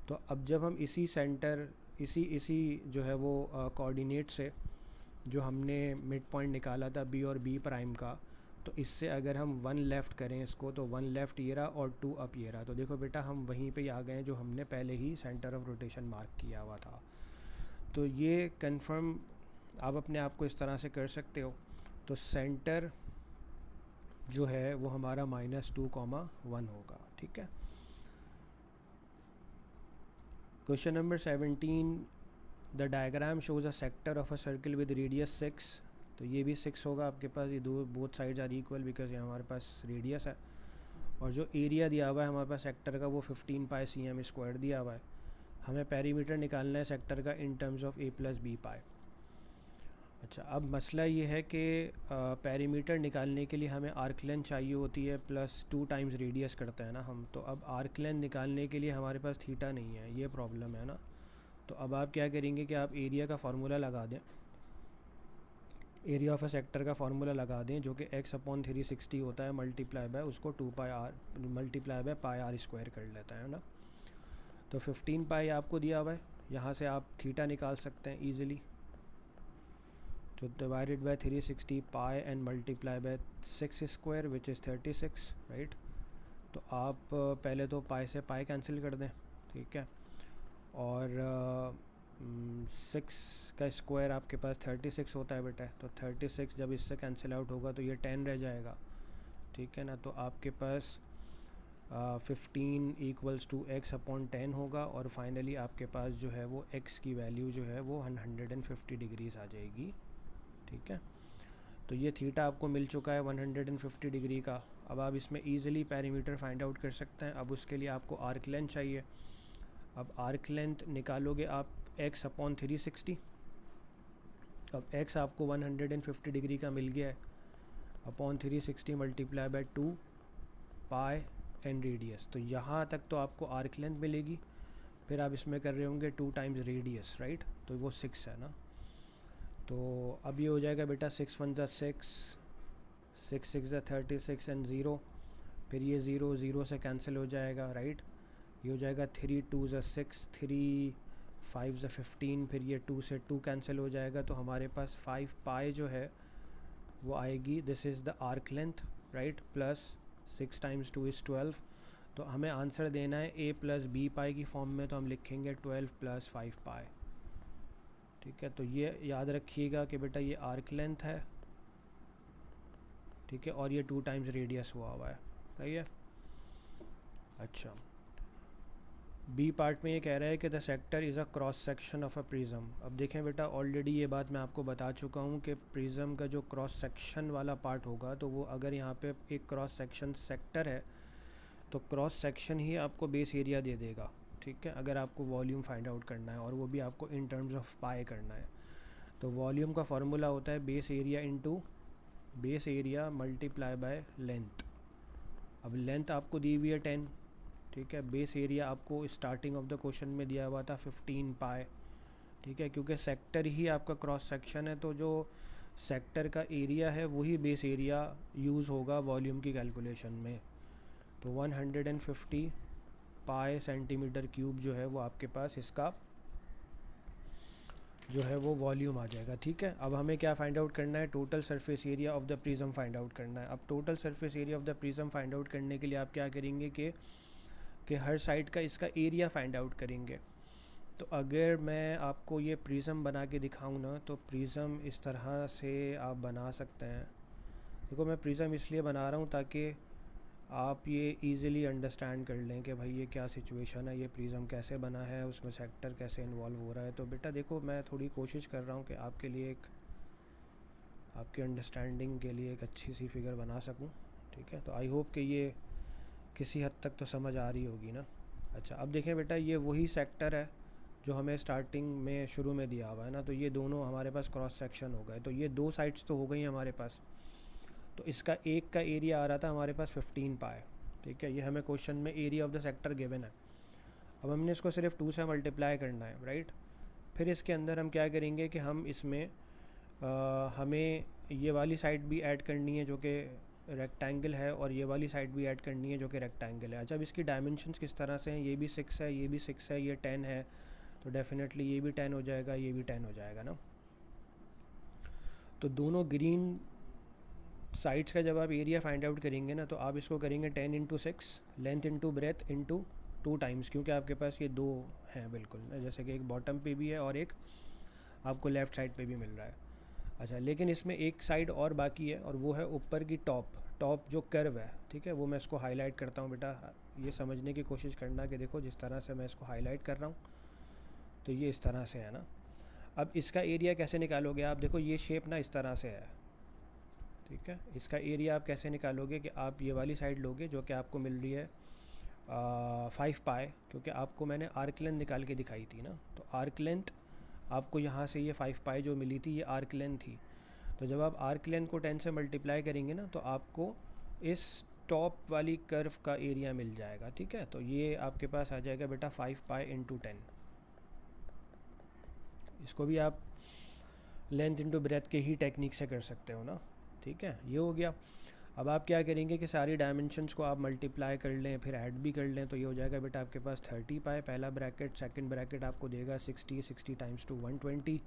तो अब जब हम इसी सेंटर इसी जो है वो कोऑर्डिनेट से जो हमने मिड पॉइंट निकाला था बी और बी प्राइम का, तो इससे अगर हम 1 लेफ़्ट करें इसको, तो 1 लेफ़्ट ये रहा और 2 अप ये रहा। तो देखो बेटा हम वहीं पे आ गए जो हमने पहले ही सेंटर ऑफ रोटेशन मार्क किया हुआ था। तो ये कंफर्म आप अपने आप को इस तरह से कर सकते हो। तो सेंटर जो है वो हमारा -2,1 होगा, ठीक है। Question number 17, the diagram shows a sector of a circle with radius 6। तो ये भी 6 होगा आपके पास, ये दो both sides are equal because ये हमारे पास रेडियस है। और जो एरिया दिया हुआ है हमारे पास सेक्टर का वो 15 पाई cm² दिया हुआ है। हमें पेरीमीटर निकालना है सेक्टर का in terms of a + b पाई। अच्छा, अब मसला ये है कि पेरीमीटर निकालने के लिए हमें आर्क लेंथ चाहिए होती है +2 टाइम्स रेडियस करते हैं ना हम। तो अब आर्क लेंथ निकालने के लिए हमारे पास थीटा नहीं है, ये प्रॉब्लम है ना। तो अब आप क्या करेंगे कि आप एरिया का फार्मूला लगा दें, एरिया ऑफ अ सेक्टर का फार्मूला लगा दें, जो कि x/360 होता है, मल्टीप्लाई बाय उसको 2πr मल्टीप्लाई बाय πr² कर लेता है ना। तो 15 पाई आपको दिया हुआ है, यहाँ से आप थीटा निकाल सकते हैं ईज़िली। तो divided by 360 pi and multiply by 6² which is 36, right. तो आप पहले तो पाई से पाई कैंसिल कर दें, ठीक है। और 6 का स्क्वायर आपके पास 36 होता है बेटा। तो 36 जब इससे कैंसिल आउट होगा तो ये 10 रह जाएगा, ठीक है ना। तो आपके पास 15 = x/10 होगा, और फाइनली आपके पास जो है वो x की वैल्यू जो है वो 150 डिग्रीज आ जाएगी, ठीक है। तो ये थीटा आपको मिल चुका है 150 डिग्री का। अब आप इसमें ईज़िली पेरीमीटर फाइंड आउट कर सकते हैं। अब उसके लिए आपको आर्क लेंथ चाहिए। अब आर्क लेंथ निकालोगे आप x/360। अब x आपको 150 डिग्री का मिल गया है, upon 360 multiply by 2 pi and radius. तो यहाँ तक तो आपको आर्क लेंथ मिलेगी, फिर आप इसमें कर रहे होंगे 2 टाइम्स रेडियस, राइट। तो वो 6 है ना। तो अब ये हो जाएगा बेटा 6 × 1 = 6, 6 × 6 = 36 एंड 0, फिर ये 0 से कैंसिल हो जाएगा, राइट। ये हो जाएगा 3 × 2 = 6, 3 × 5 = 15, फिर ये 2 से 2 कैंसिल हो जाएगा। तो हमारे पास 5 पाई जो है वो आएगी, this is the arc length, right, plus 6 × 2 = 12। तो हमें आंसर देना है a + b पाई की फॉर्म में, तो हम लिखेंगे 12 + 5 पाई, ठीक है। तो ये याद रखिएगा कि बेटा ये आर्क लेंथ है, ठीक है, और ये 2 टाइम्स रेडियस हुआ है, सही है। अच्छा, बी पार्ट में ये कह रहा है कि the sector is a cross section of a prism. अब देखें बेटा, ऑलरेडी ये बात मैं आपको बता चुका हूँ कि प्रिज्म का जो क्रॉस सेक्शन वाला पार्ट होगा, तो वो अगर यहाँ पे एक क्रॉस सेक्शन सेक्टर है तो क्रॉस सेक्शन ही आपको बेस एरिया दे देगा, ठीक है, अगर आपको वॉल्यूम फाइंड आउट करना है, और वो भी आपको इन टर्म्स ऑफ पाई करना है। तो वॉल्यूम का फार्मूला होता है base area into base area multiply by length. अब लेंथ आपको दी हुई है 10, ठीक है। बेस एरिया आपको स्टार्टिंग ऑफ द क्वेश्चन में दिया हुआ था 15 पाई, ठीक है। क्योंकि सेक्टर ही आपका क्रॉस सेक्शन है, तो जो सेक्टर का एरिया है वही बेस एरिया यूज़ होगा वॉल्यूम की कैलकुलेशन में। तो 150 पाई cm³ जो है वो आपके पास इसका जो है वो वॉल्यूम आ जाएगा, ठीक है। अब हमें क्या फाइंड आउट करना है, total surface area of the prism find out करना है। अब total surface area of the prism find out करने के लिए आप क्या करेंगे कि हर साइड का इसका एरिया फाइंड आउट करेंगे। तो अगर मैं आपको ये प्रिज़म बना के दिखाऊं ना, तो प्रिज़म इस तरह से आप बना सकते हैं। देखो मैं प्रिज़म इसलिए बना रहा हूँ ताकि आप ये इजीली अंडरस्टैंड कर लें कि भाई ये क्या सिचुएशन है, ये प्रिज़म कैसे बना है, उसमें सेक्टर कैसे इन्वॉल्व हो रहा है। तो बेटा देखो मैं थोड़ी कोशिश कर रहा हूँ कि आपके लिए एक, आपकी अंडरस्टैंडिंग के लिए एक अच्छी सी फिगर बना सकूँ। ठीक है, तो आई होप कि ये किसी हद तक तो समझ आ रही होगी ना। अच्छा अब देखें बेटा, ये वही सेक्टर है जो हमें स्टार्टिंग में शुरू में दिया हुआ है ना। तो ये दोनों हमारे पास क्रॉस सेक्शन हो गए, तो ये दो साइड्स तो हो गई हमारे पास। तो इसका एक का एरिया आ रहा था हमारे पास 15 पाए। ठीक है, ये हमें क्वेश्चन में area of the sector given है। अब हमने इसको सिर्फ 2 से मल्टीप्लाई करना है, राइट। फिर इसके अंदर हम क्या करेंगे कि हम इसमें हमें ये वाली साइड भी ऐड करनी है जो कि रेक्टेंगल है, और ये वाली साइड भी ऐड करनी है जो कि रेक्टेंगल है। अच्छा अब इसकी डायमेंशंस किस तरह से हैं, ये भी 6 है, ये भी 6 है, ये 10 है, तो डेफिनेटली ये भी 10 हो जाएगा, ये भी 10 हो जाएगा ना। तो दोनों ग्रीन साइड्स का जब आप एरिया फाइंड आउट करेंगे ना, तो आप इसको करेंगे 10 into 6 length into breadth into 2 times, क्योंकि आपके पास ये दो हैं बिल्कुल, जैसे कि एक बॉटम पे भी है और एक आपको लेफ़्ट साइड पे भी मिल रहा है। अच्छा लेकिन इसमें एक साइड और बाकी है, और वो है ऊपर की टॉप जो कर्व है। ठीक है, वो मैं इसको हाईलाइट करता हूँ बेटा, ये समझने की कोशिश करना कि देखो जिस तरह से मैं इसको हाईलाइट कर रहा हूँ, तो ये इस तरह से है ना। अब इसका एरिया कैसे निकालोगे आप, देखो ये शेप ना इस तरह से है। ठीक है, इसका एरिया आप कैसे निकालोगे कि आप ये वाली साइड लोगे जो कि आपको मिल रही है 5 पाए, क्योंकि आपको मैंने आर्क लेंथ निकाल के दिखाई थी ना। तो आर्क लेंथ आपको यहाँ से ये 5 पाए जो मिली थी, ये आर्क लेंथ थी। तो जब आप आर्क लेंथ को 10 से मल्टीप्लाई करेंगे ना, तो आपको इस टॉप वाली कर्व का एरिया मिल जाएगा। ठीक है, तो ये आपके पास आ जाएगा बेटा 5 पाए इंटू 10। इसको भी आप लेंथ इंटू ब्रेथ के ही टेक्निक से कर सकते हो ना। ठीक है, ये हो गया। अब आप क्या करेंगे कि सारी डायमेंशंस को आप मल्टीप्लाई कर लें, फिर ऐड भी कर लें, तो ये हो जाएगा बेटा आपके पास 30 पाए पहला ब्रैकेट, सेकंड ब्रैकेट आपको देगा 60 टाइम्स टू 120,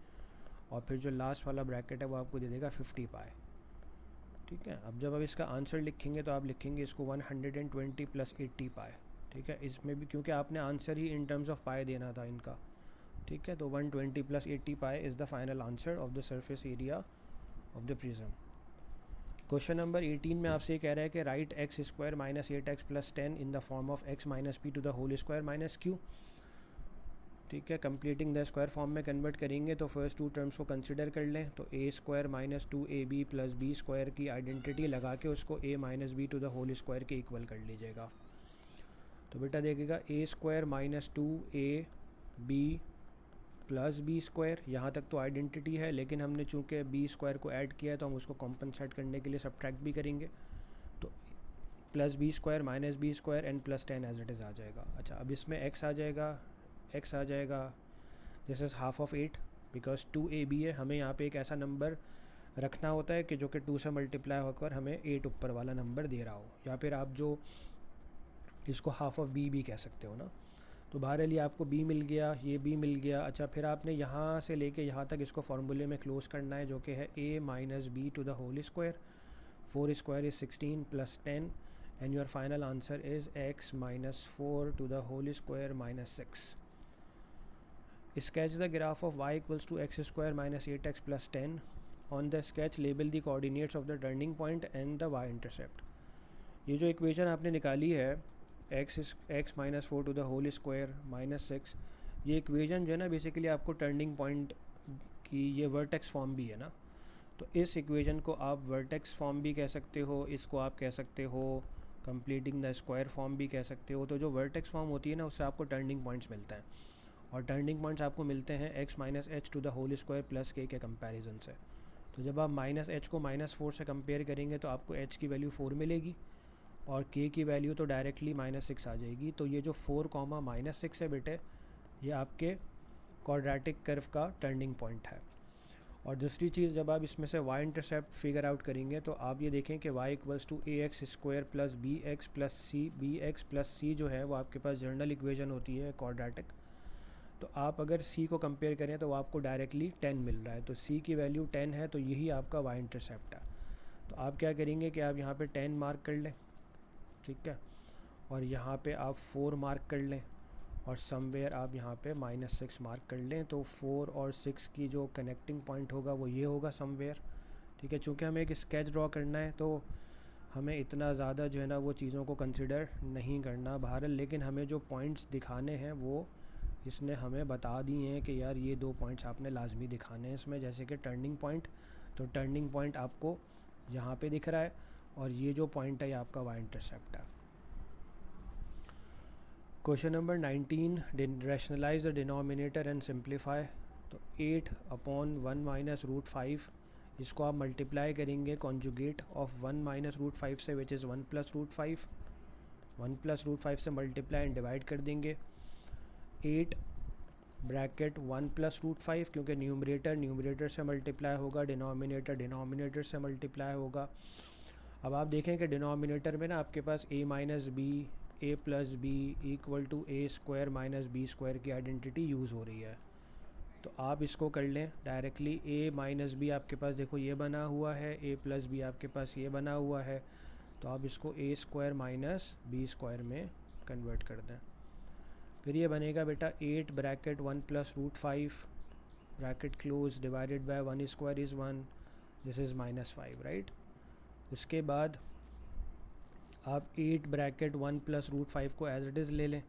और फिर जो लास्ट वाला ब्रैकेट है वो आपको दे देगा 50 पाए। ठीक है, अब जब आप इसका आंसर लिखेंगे तो आप लिखेंगे इसको 120 प्लस 80 पाए। ठीक है, इसमें भी क्योंकि आपने answer he in terms of पाए देना था इनका। ठीक है, तो 120 plus 80 pi is the final answer of the surface area of the prism. Question number 18 में आपसे कह रहा है कि write x square minus 8x plus 10 in the form of x minus p to the whole square minus q. ठीक है, completing the square form में convert करेंगे तो फर्स्ट 2 टर्म्स को कंसिडर कर लें। तो a square minus 2ab plus b square की आइडेंटिटी लगा के उसको a minus b to the whole square के इक्वल कर लीजिएगा। तो बेटा देखिएगा a square minus 2ab plus b square, यहाँ तक तो आइडेंटिटी है, लेकिन हमने चूँकि बी स्क्वायर को ऐड किया है तो हम उसको कॉम्पनसेट करने के लिए सब्ट्रैक्ट भी करेंगे। तो plus b square minus b square and plus 10 as it is आ जाएगा। अच्छा अब इसमें x आ जाएगा this is half of 8 because 2ab है। हमें यहाँ पे एक ऐसा नंबर रखना होता है कि जो कि 2 से मल्टीप्लाई होकर हमें 8 ऊपर वाला नंबर दे रहा हो, या फिर आप जो इसको हाफ ऑफ b भी कह सकते हो ना। तो बहरहाल ये आपको b मिल गया, ये b मिल गया। अच्छा फिर आपने यहाँ से लेके यहाँ तक इसको फार्मूले में क्लोज करना है जो कि है a minus b to the whole square, 4 square is 16 plus 10 and your final answer is x minus 4 to the whole square minus 6। Sketch the graph of y equals to x square minus 8x plus 10. On the sketch label the coordinates of the turning point and the y intercept. ये जो equation आपने निकाली है x minus 4 to the whole square minus 6, ये equation जो है ना basically आपको टर्निंग पॉइंट की ये वर्टेक्स फॉर्म भी है ना। तो इस इक्वेशन को आप वर्टेक्स फॉर्म भी कह सकते हो, इसको आप कह सकते हो कंप्लीटिंग द स्क्वायर फॉर्म भी कह सकते हो। तो जो वर्टेक्स फॉर्म होती है ना उससे आपको टर्निंग पॉइंट्स मिलते हैं, और टर्निंग पॉइंट्स आपको मिलते हैं x minus h to the whole square plus k के कंपैरिजन से। तो जब आप माइनस एच को माइनस 4 से कंपेयर करेंगे तो आपको h की वैल्यू 4 मिलेगी और k की वैल्यू तो डायरेक्टली माइनस 6 आ जाएगी। तो ये जो 4 कॉमा माइनस 6 है बेटे, ये आपके क्वाड्रेटिक कर्व का टर्निंग पॉइंट है। और दूसरी चीज़, जब आप इसमें से y इंटरसेप्ट फिगर आउट करेंगे तो आप ये देखें कि y equals to a x square plus b x plus c जो है वो आपके पास जर्नल इक्वेशन होती है क्वाड्रेटिक। तो आप अगर c को कंपेयर करें तो वो आपको डायरेक्टली 10 मिल रहा है, तो c की वैल्यू 10 है, तो यही आपका y इंटरसेप्ट है। तो आप क्या करेंगे कि आप यहाँ पे 10 मार्क कर लें, ठीक है, और यहाँ पे आप 4 मार्क कर लें, और समवेयर आप यहाँ पे -6 मार्क कर लें। तो 4 और 6 की जो कनेक्टिंग पॉइंट होगा वो ये होगा समवेयर, ठीक है। चूँकि हमें एक स्केच ड्रॉ करना है तो हमें इतना ज़्यादा जो है ना वो चीज़ों को कंसिडर नहीं करना बहरहाल, लेकिन हमें जो पॉइंट्स दिखाने हैं वो इसने हमें बता दिए हैं कि यार ये 2 पॉइंट्स आपने लाजमी दिखाने हैं इसमें, जैसे कि टर्निंग पॉइंट। तो टर्निंग पॉइंट आपको यहाँ पे दिख रहा है और ये जो पॉइंट है ये आपका वाई इंटरसेप्ट है। Question number 19, rationalise the denominator and simplify. तो 8/1 माइनस √5 इसको आप मल्टीप्लाई करेंगे कॉन्जुगेट ऑफ 1 माइनस √5 से, विच इज़ 1 प्लस √5। 1 प्लस √5 से मल्टीप्लाई एंड डिवाइड कर देंगे। 8 ब्रैकेट 1 प्लस √5, क्योंकि न्यूमरेटर से मल्टीप्लाई होगा, डिनोमिनेटर से मल्टीप्लाई होगा। अब आप देखें कि डिनोमिनेटर में ना आपके पास a minus b, a plus b equal to a square minus b square की आइडेंटिटी यूज़ हो रही है। तो आप इसको कर लें डायरेक्टली। a माइनस बी आपके पास देखो ये बना हुआ है, a प्लस बी आपके पास ये बना हुआ है, तो आप इसको a square minus b square में कन्वर्ट कर दें। फिर ये बनेगा बेटा 8 bracket 1 plus √5 bracket close divided by 1 square is 1, this is -5, right. उसके बाद आप 8 ब्रैकेट 1 प्लस √5 को एज इट इज़ ले लें।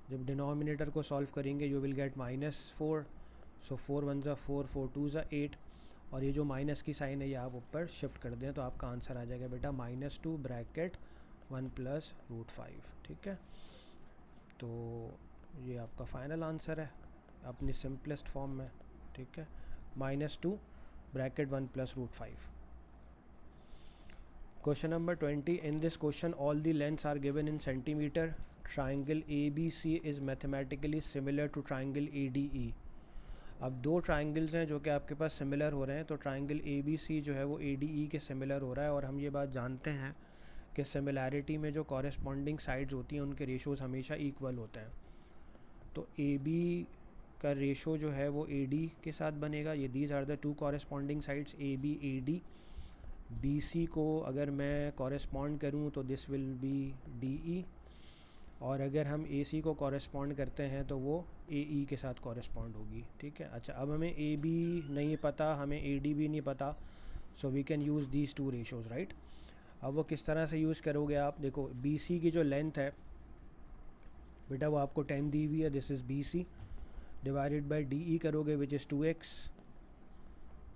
जब डिनोमिनेटर को सॉल्व करेंगे यू विल गेट -4, सो 4 1 ज़ा 4, 4 2 ज़ा 8, और ये जो माइनस की साइन है ये आप ऊपर शिफ्ट कर दें तो आपका आंसर आ जाएगा बेटा -2 ब्रैकेट 1 प्लस √5, ठीक है। तो ये आपका फाइनल आंसर है अपनी सिंपलेस्ट फॉर्म में, ठीक है, -2 bracket 1 plus √5। Question number 20. In this question, all the lengths are given in centimeter. Triangle ABC is mathematically similar to triangle ADE. अब 2 ट्राइंगल्स हैं जो कि आपके पास सिमिलर हो रहे हैं, तो ट्राइंगल ABC जो है वो ADE के सिमिलर हो रहा है। और हम ये बात जानते हैं कि सिमिलैरिटी में जो कॉरेस्पॉन्डिंग साइड्स होती हैं उनके रेशोज़ हमेशा इक्वल होते हैं। तो AB का रेशो जो है वो AD के साथ बनेगा। ये these are the 2 corresponding sides AB AD। BC को अगर मैं कॉरेस्पॉन्ड करूं तो दिस विल बी DE, और अगर हम AC को कॉरेस्पॉन्ड करते हैं तो वो AE के साथ कॉरेस्पॉन्ड होगी, ठीक है। अच्छा, अब हमें AB नहीं पता, हमें AD भी नहीं पता, so we can use these 2 ratios, right. अब वो किस तरह से यूज़ करोगे आप, देखो BC की जो लेंथ है बेटा वो आपको 10 दी हुई है, this is BC, divided by DE करोगे विच इज़ 2x।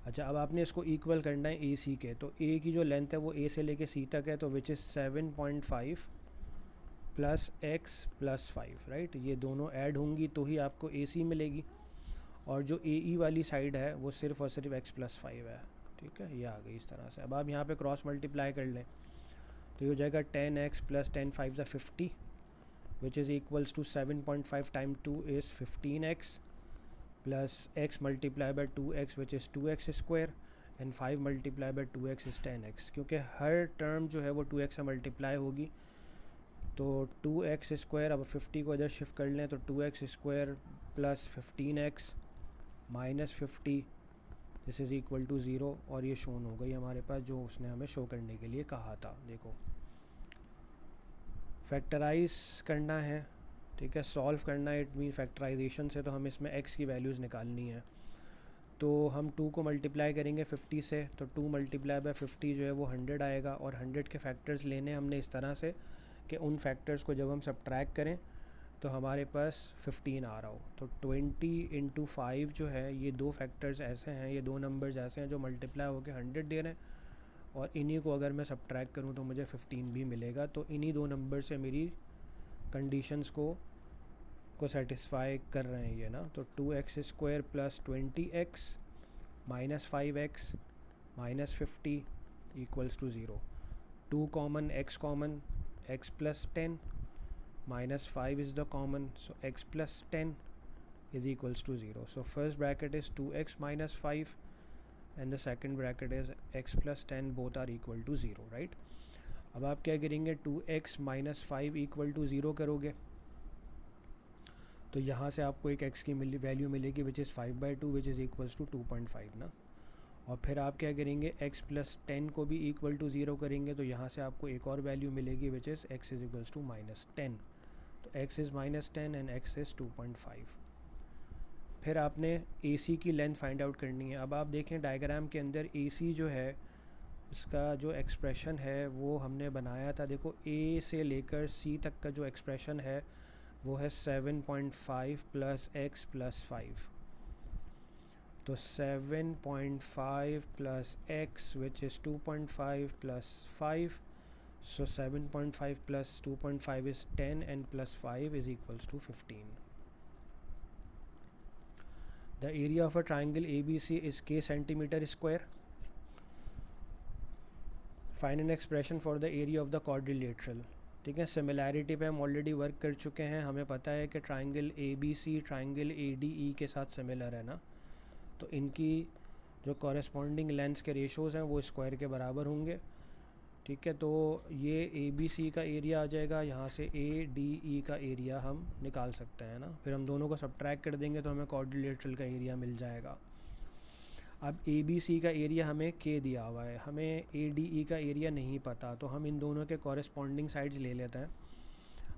अच्छा, अब आपने इसको इक्वल करना है AC के, तो A की जो लेंथ है वो A से लेके C तक है, तो which is 7.5 plus x plus 5, right. ये दोनों ऐड होंगी तो ही आपको AC मिलेगी, और जो AE वाली साइड है वो सिर्फ और सिर्फ x प्लस 5 है, ठीक है। ये आ गई इस तरह से। अब आप यहाँ पे क्रॉस मल्टीप्लाई कर लें तो ये हो जाएगा 10x प्लस 10 5 ज़ा 50 which is equals to 7.5 time 2 is 15x plus x multiplied by 2x which is 2x square and 5 multiplied by 2x is 10x, क्योंकि हर टर्म जो है वो 2x से मल्टीप्लाई होगी। तो 2x स्क्वायर, अब 50 को इधर शिफ्ट कर लें तो 2x square plus 15x minus 50 this is equal to 0, और ये शोन हो गई हमारे पास जो उसने हमें शो करने के लिए कहा था। देखो फैक्टराइज करना है, ठीक है, सॉल्व करना है, इट मीन फैक्टराइजेशन से, तो हम इसमें x की वैल्यूज़ निकालनी है। तो हम 2 को मल्टीप्लाई करेंगे 50 से, तो 2 मल्टीप्लाई बाय 50 जो है वो 100 आएगा, और 100 के फैक्टर्स लेने हमने इस तरह से कि उन फैक्टर्स को जब हम सब्ट्रैक्ट करें तो हमारे पास 15 आ रहा हो। तो 20 × 5 जो है ये 2 फैक्टर्स ऐसे हैं, ये 2 नंबर्स ऐसे हैं जो मल्टीप्लाई होकर 100 दे रहे हैं, और इन्हीं को अगर मैं सब्ट्रैक्ट करूँ तो मुझे 15 भी मिलेगा। तो इन्हीं 2 नंबर से मेरी कंडीशंस को सेटिस्फाई कर रहे हैं ये ना। तो 2x square plus 20x minus 5x minus 50 equals to 0। 2 common, x common, x plus 10 minus 5 is the common, so x plus 10 is equals to 0। So first bracket is 2x minus 5 and the second bracket is x plus 10, both are equal to 0, right. अब आप क्या करेंगे, 2x minus 5 equal to 0 करोगे तो यहाँ से आपको एक x की वैल्यू मिलेगी which is 5/2 which is equals to 2.5 ना। और फिर आप क्या करेंगे, x प्लस 10 को भी इक्वल टू 0 करेंगे तो यहाँ से आपको एक और वैल्यू मिलेगी which is x is equals to -10। तो x is -10 and x is 2.5। फिर आपने AC की लेंथ फाइंड आउट करनी है। अब आप देखें डायग्राम के अंदर AC जो है इसका जो एक्सप्रेशन है वो हमने बनाया था। देखो A से लेकर C तक का जो एक्सप्रेशन है वो है 7.5 प्लस x प्लस 5। तो 7.5 plus x which is 2.5 plus 5, so 7.5 plus 2.5 is 10 and plus 5 is equals to 15. The area of a triangle ABC is k centimeter square. Find an expression for the area of the quadrilateral. ठीक है, similarity पे हम already work कर चुके हैं। हमें पता है कि ट्राइंगल ABC ट्राइंगल ADE के साथ सिमिलर है ना, तो इनकी जो कॉरेस्पॉन्डिंग लेंथ्स के रेशोज़ हैं वो स्क्वायर के बराबर होंगे। ठीक है, तो ये ABC का एरिया आ जाएगा, यहाँ से ADE का एरिया हम निकाल सकते हैं ना। फिर हम दोनों को सब्ट्रैक्ट कर देंगे तो हमें क्वाड्रिलेटरल का एरिया मिल जाएगा। अब ABC का एरिया हमें K दिया हुआ है, हमें ADE का एरिया नहीं पता, तो हम इन दोनों के कॉरेस्पॉन्डिंग साइड्स ले लेते हैं।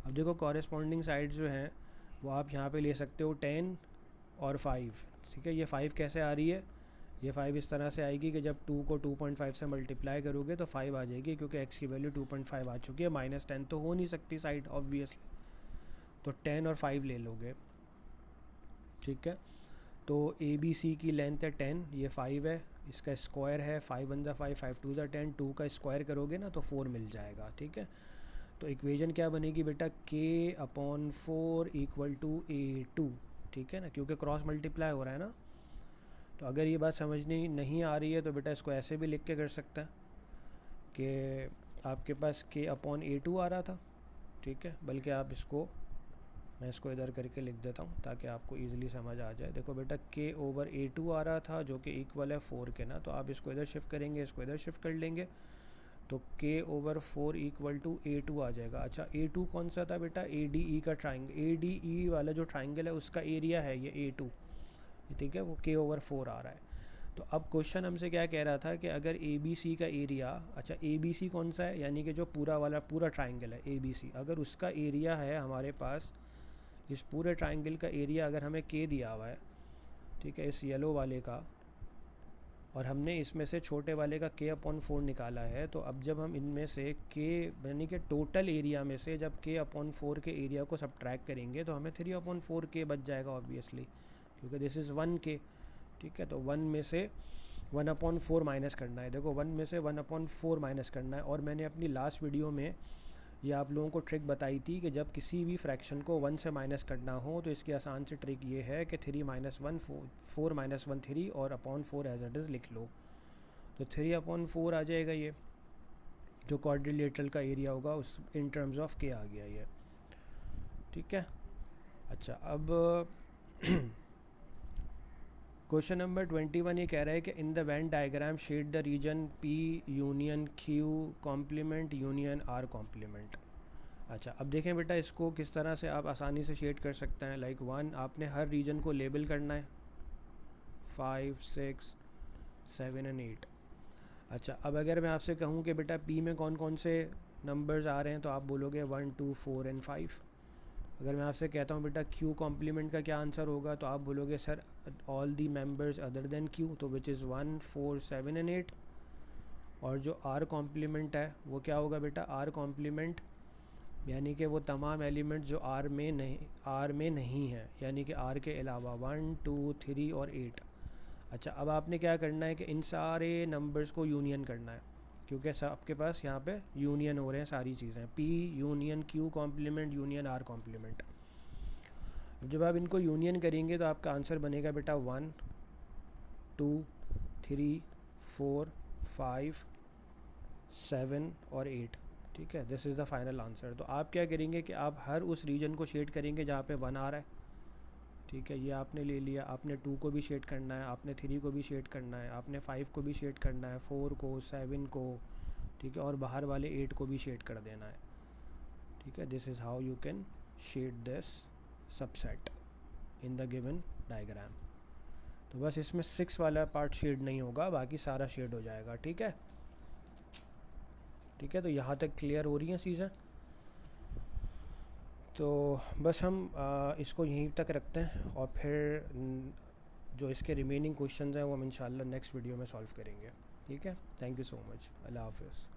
अब देखो कॉरेस्पॉन्डिंग साइड्स जो हैं वो आप यहाँ पे ले सकते हो 10 और 5। ठीक है, ये 5 कैसे आ रही है, ये 5 इस तरह से आएगी कि जब 2 को 2.5 से मल्टीप्लाई करोगे तो 5 आ जाएगी, क्योंकि x की वैल्यू 2.5 आ चुकी है। -10 तो हो नहीं सकती साइड ऑब्वियसली, तो 10 और 5 ले लोगे। ठीक है, तो ABC की लेंथ है 10, ये 5 है, इसका स्क्वायर है 5 1 5 5 2 10, 2 का स्क्वायर करोगे ना तो 4 मिल जाएगा। ठीक है, तो इक्वेशन क्या बनेगी बेटा, K/4 = A2। ठीक है ना, क्योंकि क्रॉस मल्टीप्लाई हो रहा है ना। तो अगर ये बात समझनी नहीं आ रही है तो बेटा इसको ऐसे भी लिख के कर सकते हैं कि आपके पास K/A2 आ रहा था। ठीक है, बल्कि आप इसको, मैं इसको इधर करके लिख देता हूँ ताकि आपको इजीली समझ आ जाए। देखो बेटा K/A2 आ रहा था जो कि इक्वल है 4 के ना, तो आप इसको इधर शिफ्ट करेंगे, इसको इधर शिफ्ट कर लेंगे, तो K/4 = A2 आ जाएगा। अच्छा, A2 कौन सा था बेटा, ADE का ट्राइंगल, ADE वाला जो ट्राइंगल है उसका एरिया है ये A2। ठीक है, वो K/4 आ रहा है। तो अब क्वेश्चन हमसे क्या कह रहा था कि अगर ABC का एरिया, अच्छा ABC कौन सा है, यानी कि जो पूरा वाला पूरा ट्राइंगल है ABC, अगर उसका एरिया है हमारे पास, इस पूरे ट्राइंगल का एरिया अगर हमें K दिया हुआ है, ठीक है, इस येलो वाले का, और हमने इसमें से छोटे वाले का K/4 निकाला है, तो अब जब हम इनमें से K यानी कि टोटल एरिया में से जब K/4 के एरिया को सब्ट्रैक्ट करेंगे तो हमें 3/4K बच जाएगा ऑब्वियसली, क्योंकि दिस इज़ 1K। ठीक है, तो 1 में से 1/4 माइनस करना है। देखो 1 में से 1/4 माइनस करना है, और मैंने अपनी लास्ट वीडियो में ये आप लोगों को ट्रिक बताई थी कि जब किसी भी फ्रैक्शन को 1 से माइनस करना हो तो इसकी आसान सी ट्रिक ये है कि 3 - 1 4 - 1 3 और /4 एज इट इज़ लिख लो, तो 3/4 आ जाएगा। ये जो क्वाड्रिलेटरल का एरिया होगा उस इन टर्म्स ऑफ K आ गया ये। ठीक है, अच्छा अब क्वेश्चन नंबर 21 ये कह रहा है कि in the Venn diagram shade the region P union Q complement union R complement. अच्छा, अब देखें बेटा इसको किस तरह से आप आसानी से शेड कर सकते हैं। लाइक 1, आपने हर रीजन को लेबल करना है, 5 6 7 और 8। अच्छा, अब अगर मैं आपसे कहूँ कि बेटा P में कौन कौन से नंबर्स आ रहे हैं तो आप बोलोगे 1 2 4 और 5। अगर मैं आपसे कहता हूँ बेटा Q कॉम्प्लीमेंट का क्या आंसर होगा तो आप बोलोगे sir all the members other than Q, तो विच इज़ 1 4 7 और 8। और जो R कॉम्प्लीमेंट है वो क्या होगा बेटा, R कॉम्प्लीमेंट यानी कि वो तमाम एलिमेंट जो R में नहीं है, यानी कि R के अलावा 1 2 3 और 8। अच्छा, अब आपने क्या करना है कि इन सारे नंबर्स को यूनियन करना है, क्योंकि आपके पास यहाँ पे यूनियन हो रहे हैं सारी चीज़ें, P union Q complement union R complement. जब आप इनको यूनियन करेंगे तो आपका आंसर बनेगा बेटा 1 2 3 4 5 7 और 8। ठीक है, this is the final answer. तो आप क्या करेंगे कि आप हर उस रीजन को शेड करेंगे जहाँ पे 1 आ रहा है। ठीक है, ये आपने ले लिया, आपने 2 को भी शेड करना है, आपने 3 को भी शेड करना है, आपने 5 को भी शेड करना है, 4 को 7 को, ठीक है, और बाहर वाले 8 को भी शेड कर देना है। ठीक है, this is how you can shade this subset in the given diagram. तो बस इसमें 6 वाला पार्ट शेड नहीं होगा, बाकी सारा शेड हो जाएगा। ठीक है, ठीक है, तो यहाँ तक क्लियर हो रही हैं चीज़ें। तो बस हम इसको यहीं तक रखते हैं और फिर जो इसके रिमेनिंग क्वेश्चंस हैं वो हम इंशाल्लाह नेक्स्ट वीडियो में सॉल्व करेंगे। ठीक है, थैंक यू सो मच, अल्लाह हाफ़िज़।